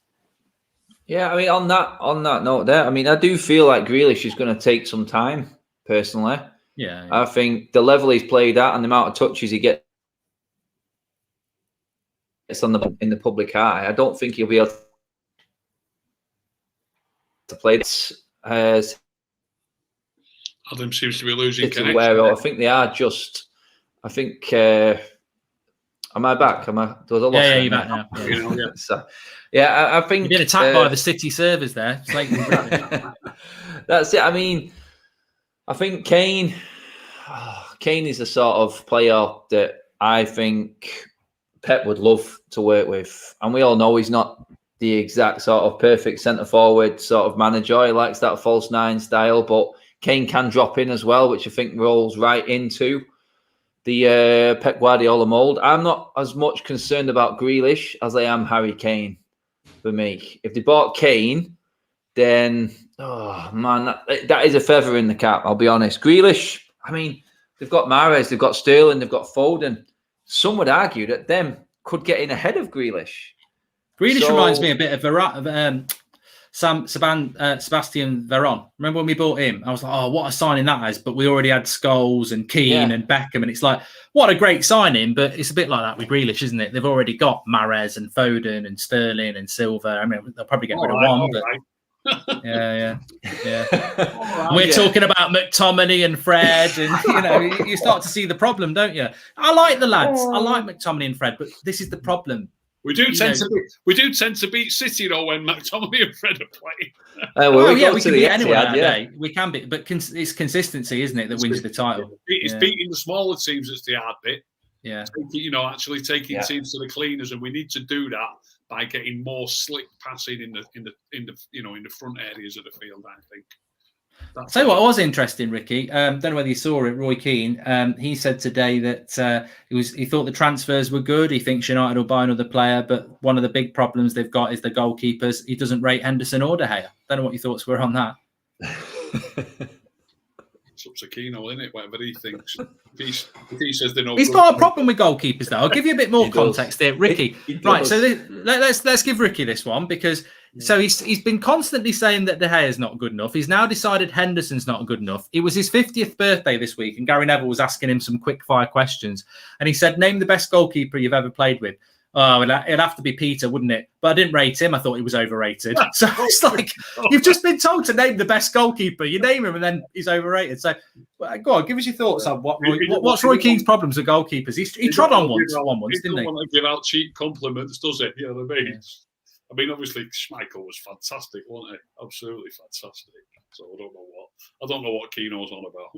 Yeah, I mean, on that note there, I mean, I do feel like Grealish is going to take some time, personally.
Yeah.
I think the level he's played at and the amount of touches he gets in the public eye, I don't think he'll be able to play this.
Adam seems to be losing connection.
I think they are just. I think. Am I back? Am I?
Yeah, you're back now.
Yeah. So, yeah, I think
you've been attacked by the City servers there.
That's it. I mean, I think Kane is the sort of player that I think Pep would love to work with, and we all know he's not the exact sort of perfect centre forward sort of manager. He likes that false nine style, but Kane can drop in as well, which I think rolls right into the Pep Guardiola mould. I'm not as much concerned about Grealish as I am Harry Kane. For me, if they bought Kane, then that is a feather in the cap. I'll be honest. Grealish, I mean, they've got Mahrez, they've got Sterling, they've got Foden. Some would argue that them could get in ahead of Grealish.
Grealish reminds me a bit of Sebastian Varane. Remember when we bought him? I was like, oh, what a signing that is. But we already had Scholes and Keane and Beckham. And it's like, what a great signing. But it's a bit like that with Grealish, isn't it? They've already got Mahrez and Foden and Sterling and Silva. I mean, they'll probably get rid of one. But yeah. We're talking about McTominay and Fred. And, you start to see the problem, don't you? I like the lads. I like McTominay and Fred. But this is the problem.
We do tend to beat City though when McTominay and Fred are playing.
We can beat anyone that day. We can beat, but it's consistency, isn't it, that wins the title?
It's beating the smaller teams that's the hard bit.
Yeah,
actually taking teams to the cleaners, and we need to do that by getting more slick passing in the front areas of the field. I think.
I'll tell you what was interesting, Ricky. Don't know whether you saw it. Roy Keane. He said today that he thought the transfers were good. He thinks United will buy another player, but one of the big problems they've got is the goalkeepers. He doesn't rate Henderson or De Gea. Don't know what your thoughts were on that.
It's up to Keane, isn't it? Whatever he thinks. If he says they're no
He's
good,
got a problem with goalkeepers, though. I'll give you a bit more context here, Ricky. Right, so let's give Ricky this one because. So he's been constantly saying that De Gea is not good enough. He's now decided Henderson's not good enough. It was his 50th birthday this week, and Gary Neville was asking him some quick fire questions. And he said, "Name the best goalkeeper you've ever played with." Oh, it'd have to be Peter, wouldn't it? But I didn't rate him. I thought he was overrated. So it's like you've just been told to name the best goalkeeper. You name him, and then he's overrated. So go on, give us your thoughts on what's Roy Keane's problems with goalkeepers. He trod on once, didn't he?
He doesn't want to give out cheap compliments, does he? You know what I mean? Yeah. I mean, obviously, Schmeichel was fantastic, wasn't he? Absolutely fantastic. So I don't know what Keano's on about.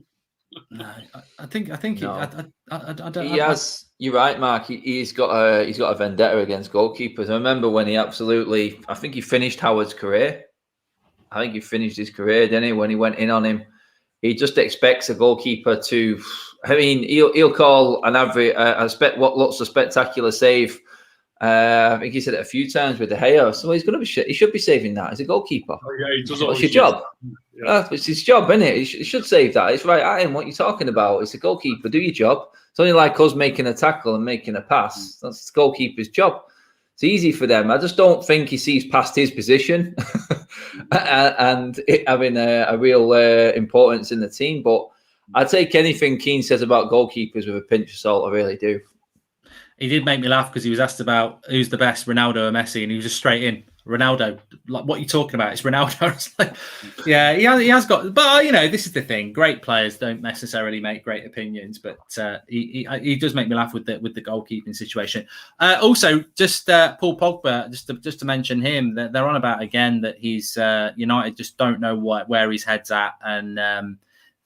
No, I think
no.
I don't.
He has. You're right, Mark. He's got a vendetta against goalkeepers. I remember when I think he finished Howard's career. I think he finished his career, didn't he? When he went in on him, he just expects a goalkeeper to. I mean, he'll call an average what looks a spectacular save. I think he said it a few times with De Gea. So he's going to be he should be saving that as a goalkeeper.
Oh, yeah, he does.
What's your job? Yeah. It's his job, isn't it? He should save that. It's right at him. What are you talking about? It's a goalkeeper. Do your job. It's only like us making a tackle and making a pass. That's the goalkeeper's job. It's easy for them. I just don't think he sees past his position and it having a real importance in the team. But I take anything Keane says about goalkeepers with a pinch of salt. I really do.
He did make me laugh because he was asked about who's the best, Ronaldo or Messi, and he was just straight in. Ronaldo, like, what are you talking about? It's Ronaldo. Like, yeah, he has got, but this is the thing. Great players don't necessarily make great opinions, but he does make me laugh with the goalkeeping situation. Also, just Paul Pogba, just to mention him, that they're on about again that he's United just don't know where his head's at, and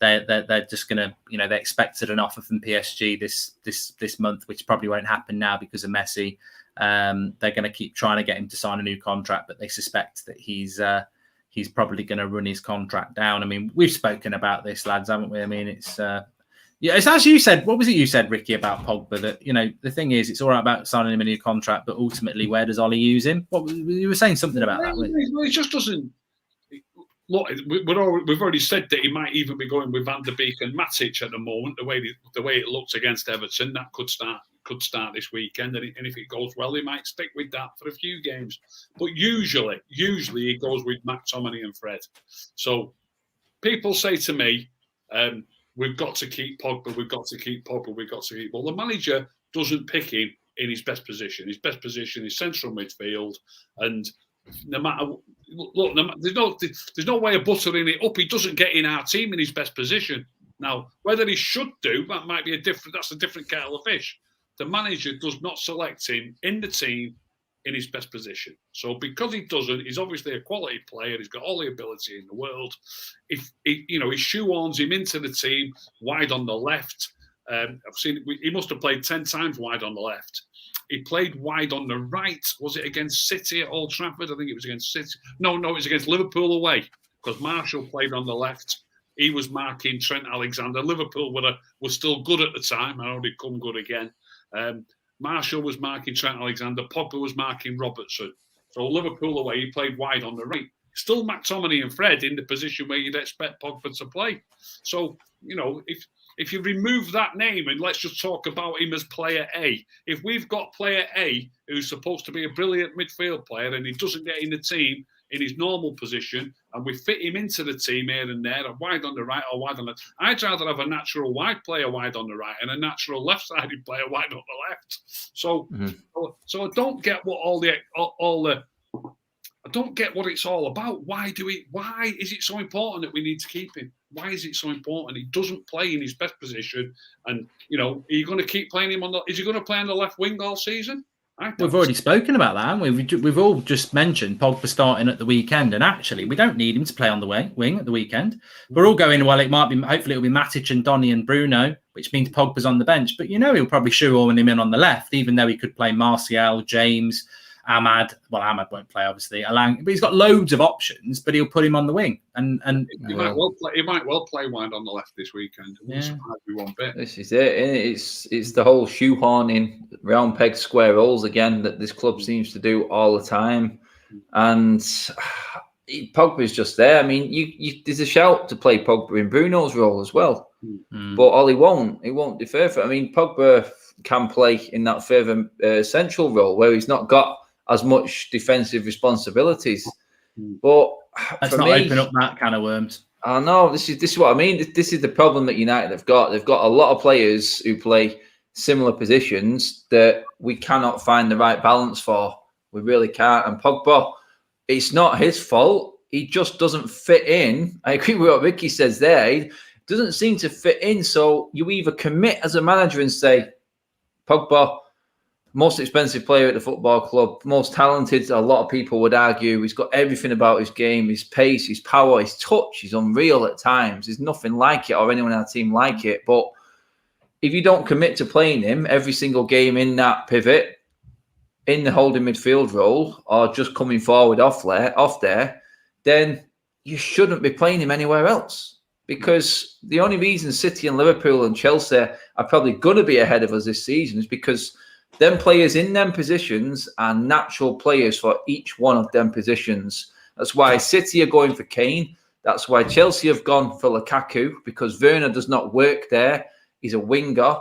they're just gonna, they expected an offer from PSG this month, which probably won't happen now because of Messi. They're going to keep trying to get him to sign a new contract, but they suspect that he's he's probably going to run his contract down. I mean, we've spoken about this, lads, haven't we? I mean, it's as you said. What was it you said, Ricky, about Pogba? That, you know, the thing is, it's all right about signing him a new contract, but ultimately, where does Ollie use him? You were saying something about that.
Well, he just doesn't. Look, we've already said that he might even be going with Van der Beek and Matic at the moment. The way it looks against Everton, that could start this weekend, and if it goes well, he might stick with that for a few games. But usually he goes with McTominay and Fred. So people say to me, we've got to keep Pogba, we've got to keep Pogba, we've got to keep. Well, the manager doesn't pick him in his best position. His best position is central midfield, and no matter, look, there's no way of buttering it up. He doesn't get in our team in his best position. Now, whether he should do, that's a different kettle of fish. The manager does not select him in the team in his best position. So because he doesn't, he's obviously a quality player. He's got all the ability in the world. If he shoehorns him into the team wide on the left. I've seen he must have played 10 times wide on the left. He played wide on the right. Was it against City at Old Trafford? I think it was against City. No, it was against Liverpool away, because Marshall played on the left. He was marking Trent Alexander. Liverpool were still good at the time. I know they'd come good again. Marshall was marking Trent Alexander. Pogba was marking Robertson. So Liverpool away, he played wide on the right. Still McTominay and Fred in the position where you'd expect Pogba to play. So, you know, if you remove that name and let's just talk about him as player A, if we've got player A who's supposed to be a brilliant midfield player and he doesn't get in the team in his normal position, and we fit him into the team here and there, wide on the right or wide on the left, I'd rather have a natural wide player wide on the right and a natural left-sided player wide on the left. So, so I don't get what I don't get what it's all about. Why is it so important that we need to keep him? Why is it so important? He doesn't play in his best position, and you know, are you going to keep playing him is he going to play on the left wing all season?
We've already spoken about that, haven't we? We've all just mentioned Pogba starting at the weekend, and actually, we don't need him to play on the wing at the weekend. We're all going, well, hopefully it'll be Matic and Donny and Bruno, which means Pogba's on the bench. But you know, he'll probably shoehorn him in on the left, even though he could play Martial, James, AMAD. Well, AMAD won't play, obviously. But he's got loads of options, but he'll put him on the wing. And
he might well play wide on the left this weekend. It won't surprise me one bit.
This is it. It's the whole shoehorning, round peg, square holes again that this club seems to do all the time. And Pogba's just there. I mean, there's a shout to play Pogba in Bruno's role as well. But Ollie won't. He won't defer for it. I mean, Pogba can play in that further central role where he's not got as much defensive responsibilities, but
let's not open up that can of worms.
I know this is what I mean. This is the problem that United have got. They've got a lot of players who play similar positions that we cannot find the right balance for. We really can't. And Pogba, it's not his fault. He just doesn't fit in. I agree with what Ricky says there. He doesn't seem to fit in. So you either commit as a manager and say, Pogba, most expensive player at the football club, most talented, a lot of people would argue. He's got everything about his game, his pace, his power, his touch. He's unreal at times. There's nothing like it or anyone on our team like it. But if you don't commit to playing him every single game in that pivot, in the holding midfield role, or just coming forward off there, then you shouldn't be playing him anywhere else. Because the only reason City and Liverpool and Chelsea are probably going to be ahead of us this season is because them players in them positions are natural players for each one of them positions. That's why City are going for Kane. That's why Chelsea have gone for Lukaku, because Werner does not work there. He's a winger.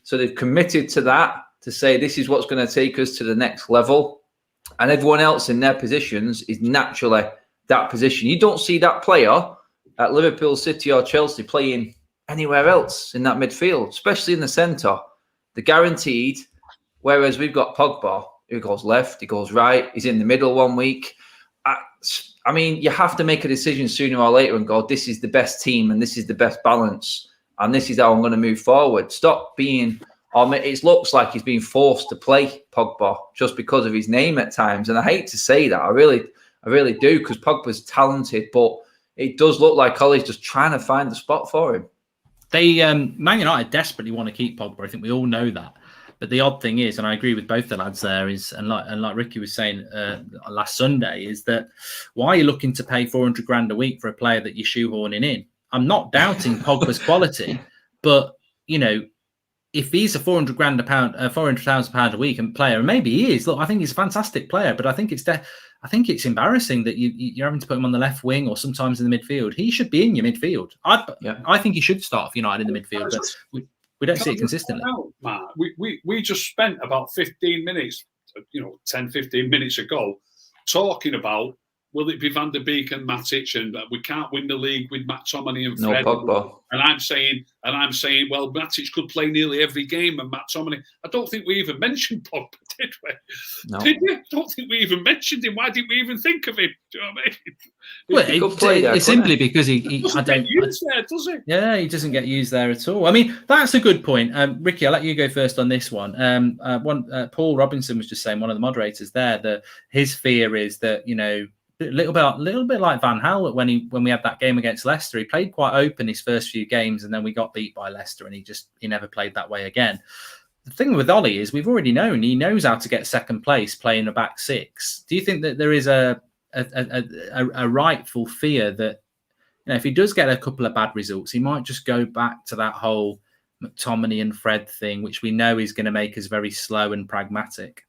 So they've committed to that, to say this is what's going to take us to the next level. And everyone else in their positions is naturally that position. You don't see that player at Liverpool, City or Chelsea playing anywhere else in that midfield, especially in the centre. They're guaranteed. Whereas we've got Pogba, who goes left, he goes right, he's in the middle one week. I mean, you have to make a decision sooner or later and go, this is the best team and this is the best balance and this is how I'm going to move forward. Stop being, it looks like he's being forced to play Pogba just because of his name at times. And I hate to say that, I really do, because Pogba's talented, but it does look like Ollie's just trying to find the spot for him.
Man United desperately want to keep Pogba. I think we all know that. But the odd thing is, and I agree with both the lads there, is and like Ricky was saying last Sunday, is that why are you looking to pay 400 grand a week for a player that you're shoehorning in? I'm not doubting Pogba's quality, but if he's a 400,000 pound a week and player, and maybe he is. Look, I think he's a fantastic player, but I think it's embarrassing that you're having to put him on the left wing or sometimes in the midfield. He should be in your midfield. I think he should start for United in the midfield, but we don't see it consistently.
Matt, we just spent about 15 minutes, 10, 15 minutes ago, talking about will it be Van der Beek and Matic, and we can't win the league with McTominay and Fred.
No Pogba.
And I'm saying, well, Matic could play nearly every game, and McTominay. I don't think we even mentioned Pogba, did we?
No.
Did we? I don't think we even mentioned him. Why didn't we even think of him? Do you know what I mean?
Well, it's simply because he
doesn't get used there, does he?
Yeah, he doesn't get used there at all. I mean, that's a good point. Ricky, I'll let you go first on this one. Paul Robinson was just saying, one of the moderators there, that his fear is that, a little bit like Van Gaal when we had that game against Leicester. He played quite open his first few games, and then we got beat by Leicester, and he never played that way again. The thing with Ollie is we've already known he knows how to get second place playing a back six. Do you think that there is a rightful fear that if he does get a couple of bad results, he might just go back to that whole McTominay and Fred thing, which we know is going to make us very slow and pragmatic?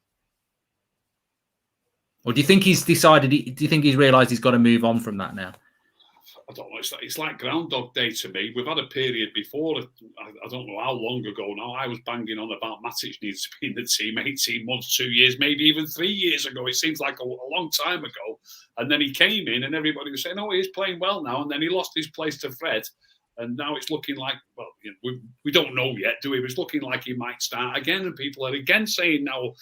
Or do you think he's decided? Do you think he's realised he's got to move on from that now?
I don't know. It's like Groundhog Day to me. We've had a period before. I don't know how long ago now. I was banging on about Matic needs to be in the team 18 months, 2 years, maybe even 3 years ago. It seems like a long time ago. And then he came in, and everybody was saying, "Oh, he's playing well now." And then he lost his place to Fred, and now it's looking like, well, we don't know yet, do we? It's looking like he might start again, and people are again saying now,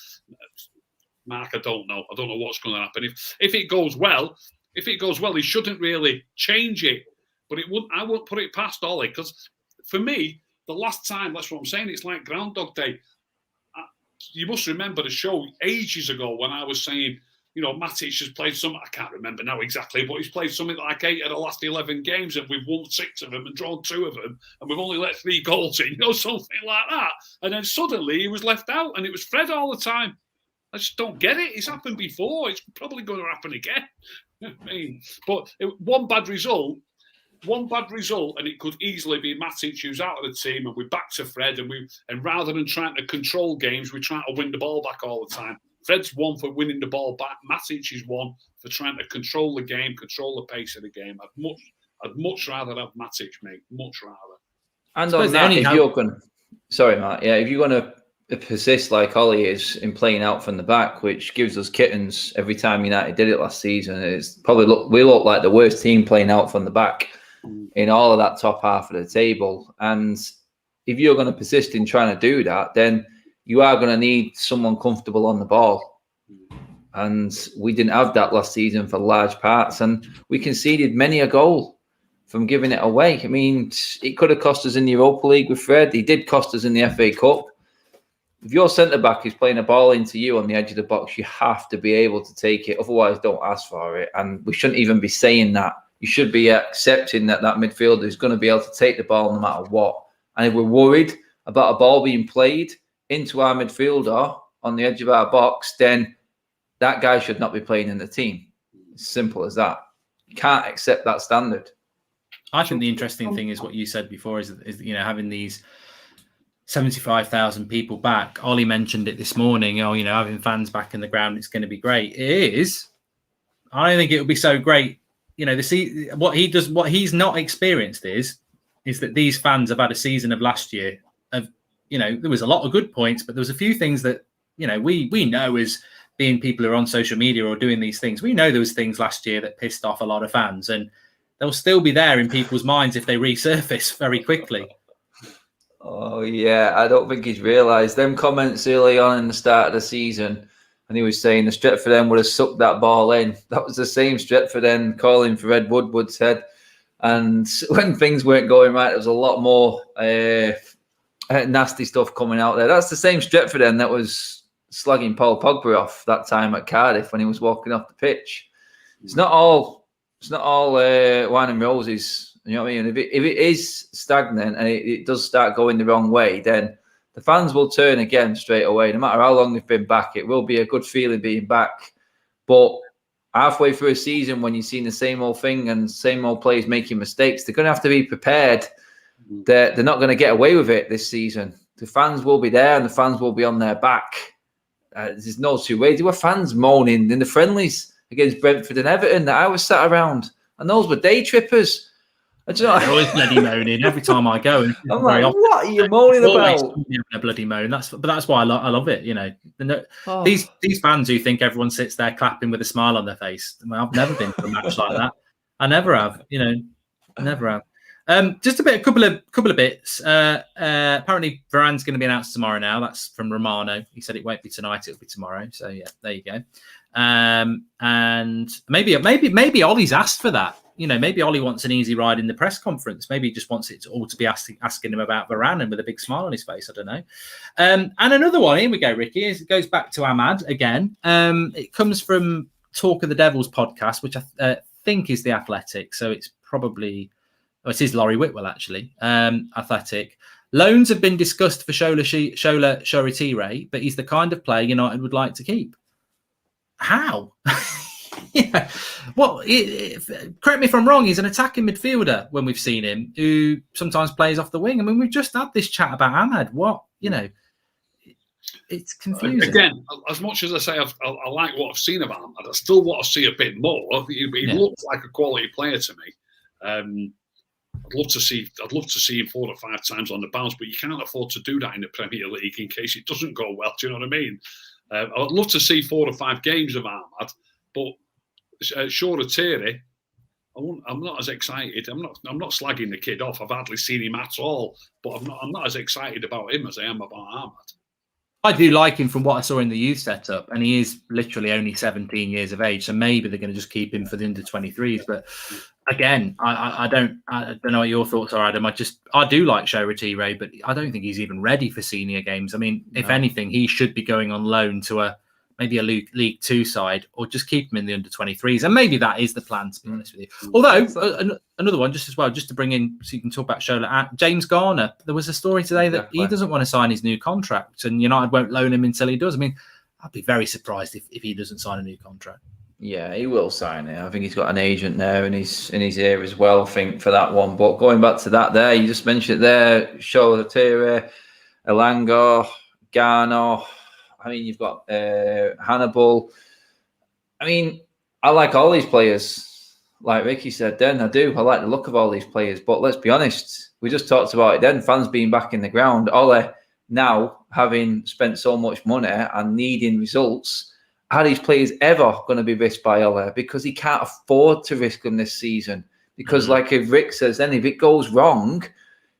Mark, I don't know. I don't know what's going to happen. If it goes well, he shouldn't really change it. But I wouldn't put it past Ollie, because for me, the last time, that's what I'm saying, it's like Groundhog Day. You must remember the show ages ago when I was saying, Matic has played some, I can't remember now exactly, but he's played something like 8 of the last 11 games, and we've won 6 of them and drawn 2 of them, and we've only let 3 goals in, something like that. And then suddenly he was left out, and it was Fred all the time. I just don't get it. It's happened before. It's probably going to happen again. I mean, but one bad result, and it could easily be Matic who's out of the team, and we're back to Fred, and rather than trying to control games, we're trying to win the ball back all the time. Fred's one for winning the ball back. Matic is one for trying to control the game, control the pace of the game. I'd much rather have Matic, mate. Much rather.
And on that, if you're going, sorry, Matt, if you're going to persist like Ollie is in playing out from the back, which gives us kittens every time United did it last season. It's probably we look like the worst team playing out from the back in all of that top half of the table. And if you're going to persist in trying to do that, then you are going to need someone comfortable on the ball. And we didn't have that last season for large parts, and we conceded many a goal from giving it away. I mean, it could have cost us in the Europa League with Fred. He did cost us in the FA Cup. If your centre-back is playing a ball into you on the edge of the box, you have to be able to take it. Otherwise, don't ask for it. And we shouldn't even be saying that. You should be accepting that midfielder is going to be able to take the ball no matter what. And if we're worried about a ball being played into our midfielder on the edge of our box, then that guy should not be playing in the team. It's simple as that. You can't accept that standard.
I think the interesting thing is what you said before is having these 75,000 people back. Ollie mentioned it this morning. Having fans back in the ground, it's going to be great. It is. I don't think it will be so great. What he's not experienced is that these fans have had a season of last year. There was a lot of good points, but there was a few things that we know as being people who are on social media or doing these things. We know there was things last year that pissed off a lot of fans, and they'll still be there in people's minds if they resurface very quickly.
Oh, yeah. I don't think he's realised them comments early on in the start of the season. And he was saying the Stretford end would have sucked that ball in. That was the same Stretford end calling for Ed Woodward's head. And when things weren't going right, there was a lot more nasty stuff coming out there. That's the same Stretford end that was slugging Paul Pogba off that time at Cardiff when he was walking off the pitch. It's not all wine and roses. You know what I mean? If it is stagnant and it does start going the wrong way, then the fans will turn again straight away. No matter how long they've been back, it will be a good feeling being back. But halfway through a season, when you've seen the same old thing and same old players making mistakes, they're going to have to be prepared that they're not going to get away with it this season. The fans will be there and the fans will be on their back. There's no two ways. There were fans moaning in the friendlies against Brentford and Everton that I was sat around, and those were day trippers.
They're always bloody moaning every time I go. And
I'm like, what are you moaning about?
A bloody moan. That's why I love it. You know, these fans who think everyone sits there clapping with a smile on their face. I mean, I've never been to a match like that. I never have. You know, never have. Just a couple of bits. Apparently, Varane's going to be announced tomorrow. Now that's from Romano. He said it won't be tonight; it'll be tomorrow. So yeah, there you go. And maybe Ollie's asked for that. You know, maybe Ollie wants an easy ride in the press conference. Maybe he just wants it all to be asking him about Varane and with a big smile on his face. I don't know. And another one, here we go, Ricky. It goes back to AMAD again. It comes from Talk of the Devils podcast, which I think is The Athletic. So it's probably, it is Laurie Whitwell, actually. Athletic. Loans have been discussed for Shola Shoretire, but he's the kind of player United would like to keep. How? Yeah. Well, correct me if I'm wrong. He's an attacking midfielder when we've seen him, who sometimes plays off the wing. I mean, we've just had this chat about AMAD. What, it's confusing.
Again, as much as I say I like what I've seen of AMAD, I still want to see a bit more. He looks like a quality player to me. I'd love to see him 4 or 5 times on the bounce, but you can't afford to do that in the Premier League in case it doesn't go well. Do you know what I mean? I'd love to see 4 or 5 games of AMAD, but Shoretire, I'm not as excited. I'm not slagging the kid off. I've hardly seen him at all, but I'm not as excited about him as I am about AMAD.
I do like him from what I saw in the youth setup, and he is literally only 17 years of age. So maybe they're going to just keep him for the under 23s. But again, I don't know what your thoughts are, Adam. I do like Shoretire, but I don't think he's even ready for senior games. I mean, if anything, he should be going on loan to maybe a League 2 side, or just keep him in the under 23s. And maybe that is the plan, to be honest with you. Although, another one, just to bring in, so you can talk about Shola, James Garner, there was a story today that he doesn't want to sign his new contract, and United won't loan him until he does. I mean, I'd be very surprised if he doesn't sign a new contract.
Yeah, he will sign it. I think he's got an agent there in his ear as well, I think, for that one. But going back to that there, you just mentioned it there, Shoretire, Elanga, Garner. I mean, you've got Hannibal. I mean, I like all these players. Like Ricky said then, I do. I like the look of all these players. But let's be honest, we just talked about it then, fans being back in the ground. Ole, now, having spent so much money and needing results, are these players ever going to be risked by Ole? Because he can't afford to risk them this season. Because like if Rick says, then if it goes wrong,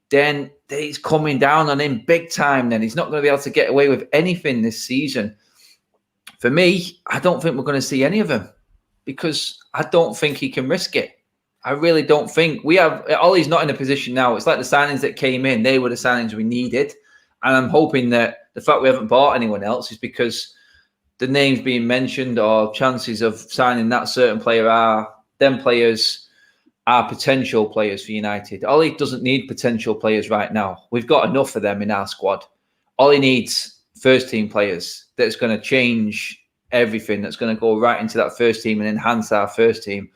then he's coming down on him big time. Then he's not going to be able to get away with anything this season. For me, I don't think we're going to see any of them because I don't think he can risk it. I really don't think. Ollie's not in a position now. It's like the signings that came in. They were the signings we needed. And I'm hoping that the fact we haven't bought anyone else is because the names being mentioned or chances of signing that certain player are them players are potential players for United. Ollie doesn't need potential players right now. We've got enough of them in our squad. Ollie needs first team players that's going to change everything, that's going to go right into that first team and enhance our first team.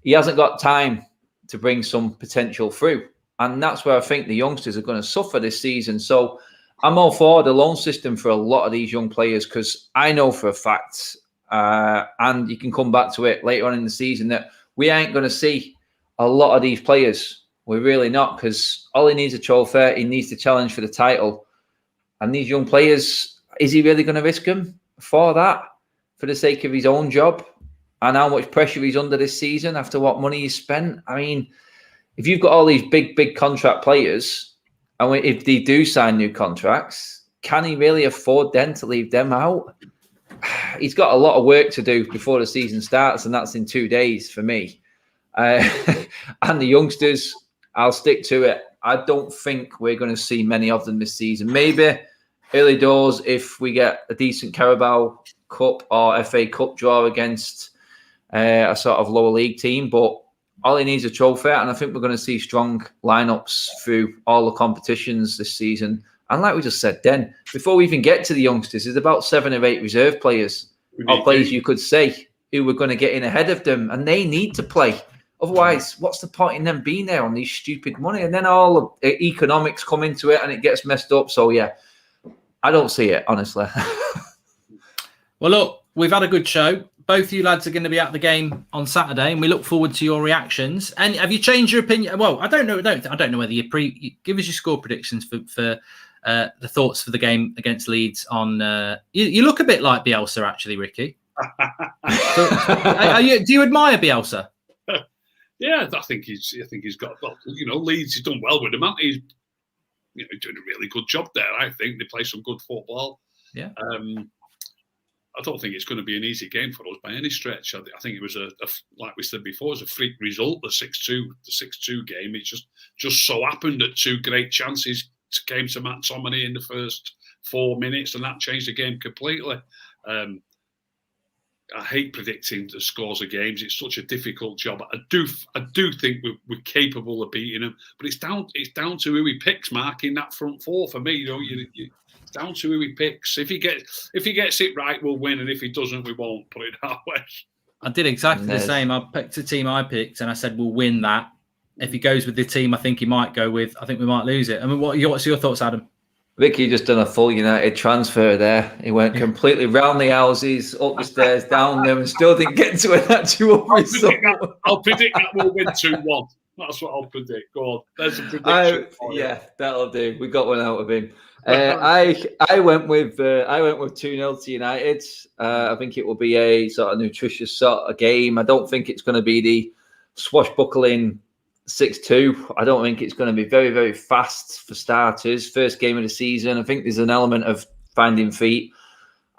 He hasn't got time to bring some potential through. And that's where I think the youngsters are going to suffer this season. So I'm all for the loan system for a lot of these young players because I know for a fact, and you can come back to it later on in the season, that we ain't going to see a lot of these players. We're really not, because Ollie needs a trophy. He needs to challenge for the title. And these young players, is he really going to risk them for that, for the sake of his own job? And how much pressure he's under this season after what money he's spent? I mean, if you've got all these big contract players, and if they do sign new contracts, can he really afford then to leave them out? He's got a lot of work to do before the season starts, and that's in 2 days for me. And the youngsters, I'll stick to it. I don't think we're going to see many of them this season. Maybe early doors if we get a decent Carabao Cup or FA Cup draw against a sort of lower league team. But all he needs is a trophy, and I think we're going to see strong lineups through all the competitions this season. And like we just said then, before we even get to the youngsters, there's about 7 or 8 reserve players, or players you could say, who were going to get in ahead of them, and they need to play. Otherwise, what's the point in them being there on these stupid money? And then all the economics come into it and it gets messed up. So, yeah, I don't see it, honestly.
Well, look, we've had a good show. Both you lads are going to be at the game on Saturday, and we look forward to your reactions. And have you changed your opinion? Well, I don't know. I don't know whether you give us your score predictions for the thoughts for the game against Leeds on. You look a bit like Bielsa, actually, Ricky. Do you admire Bielsa?
Yeah, I think he's got. Well, Leeds. He's done well with him. He's doing a really good job there. I think they play some good football. Yeah. I don't think it's going to be an easy game for us by any stretch. I think it was like we said before, it was a freak result. The 6-2 game. It just so happened that 2 great chances came to Matt Tominey in the first 4 minutes, and that changed the game completely. I hate predicting the scores of games. It's such a difficult job. I do think we're capable of beating them, but it's down to who he picks, Mark, in that front four. For me, it's down to who he picks. If he gets it right, we'll win, and if he doesn't, we won't. Put it that way.
I did exactly the same. I picked the team I picked, and I said we'll win that. If he goes with the team I think he might go with, I think we might lose it. I mean, what's your thoughts, Adam?
Vicky just done a full United transfer there. He went completely round the houses, up the stairs, down them, and still didn't get to an actual result.
I'll predict that we'll win 2-1. That's what I'll predict. Go on. There's a prediction.
Yeah, that'll do. We got one out of him. I went with 2-0 to United. I think it will be a sort of nutritious sort of game. I don't think it's going to be the swashbuckling 6-2. I don't think it's going to be very, very fast for starters. First game of the season. I think there's an element of finding feet.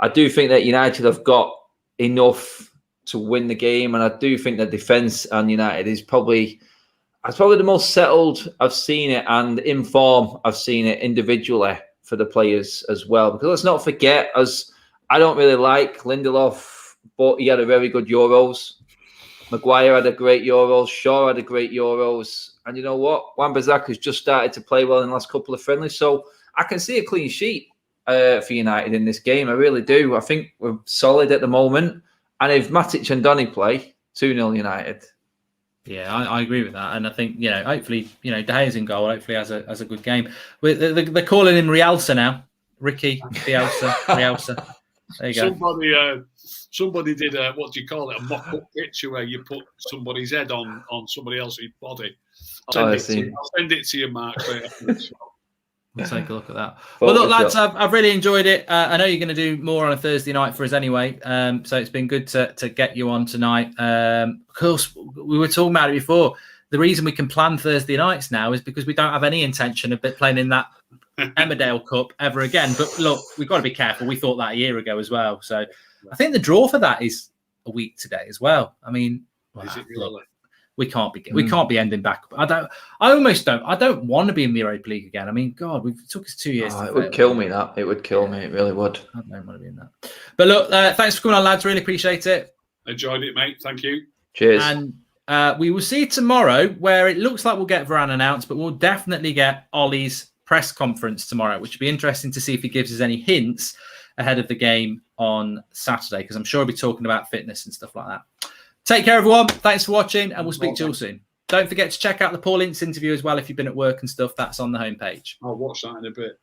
I do think that United have got enough to win the game, and I do think that defence on United is probably the most settled I've seen it, and in form I've seen it individually for the players as well. Because let's not forget, as I don't really like Lindelof, but he had a very good Euros. Maguire had a great Euros. Shaw had a great Euros. And you know what? Wan-Bissaka has just started to play well in the last couple of friendlies. So I can see a clean sheet for United in this game. I really do. I think we're solid at the moment. And if Matic and Donny play, 2-0 United.
Yeah, I agree with that. And I think, hopefully, De Gea's in goal. Hopefully has a good game. They're calling him Realsa now. Ricky, Bielsa, Realsa. There you go.
Somebody did what do you call it? A mock-up picture where you put somebody's head on somebody else's body. I'll send it to you, Mark.
We'll take a look at that. Well, look, lads, I've really enjoyed it. I know you're going to do more on a Thursday night for us anyway. So it's been good to get you on tonight. Of course, we were talking about it before. The reason we can plan Thursday nights now is because we don't have any intention of playing in that Emmerdale Cup ever again. But look, we've got to be careful. We thought that a year ago as well. So I think the draw for that is a week today as well. I mean,
is it really?
Look, we can't be ending back. I don't want to be in the Europa League again. I mean, God, it took us 2 years.
It would kill me. That it would kill me. It really would.
I don't want to be in that. But look, thanks for coming on, lads. Really appreciate it.
Enjoyed it, mate. Thank you.
Cheers.
And we will see you tomorrow, where it looks like we'll get Varane announced, but we'll definitely get Ollie's press conference tomorrow, which will be interesting to see if he gives us any hints ahead of the game on Saturday, because I'm sure he'll be talking about fitness and stuff like that. Take care, everyone. Thanks for watching, and we'll speak to you all soon. Don't forget to check out the Paul Ince interview as well if you've been at work and stuff. That's on the homepage.
I'll watch that in a bit.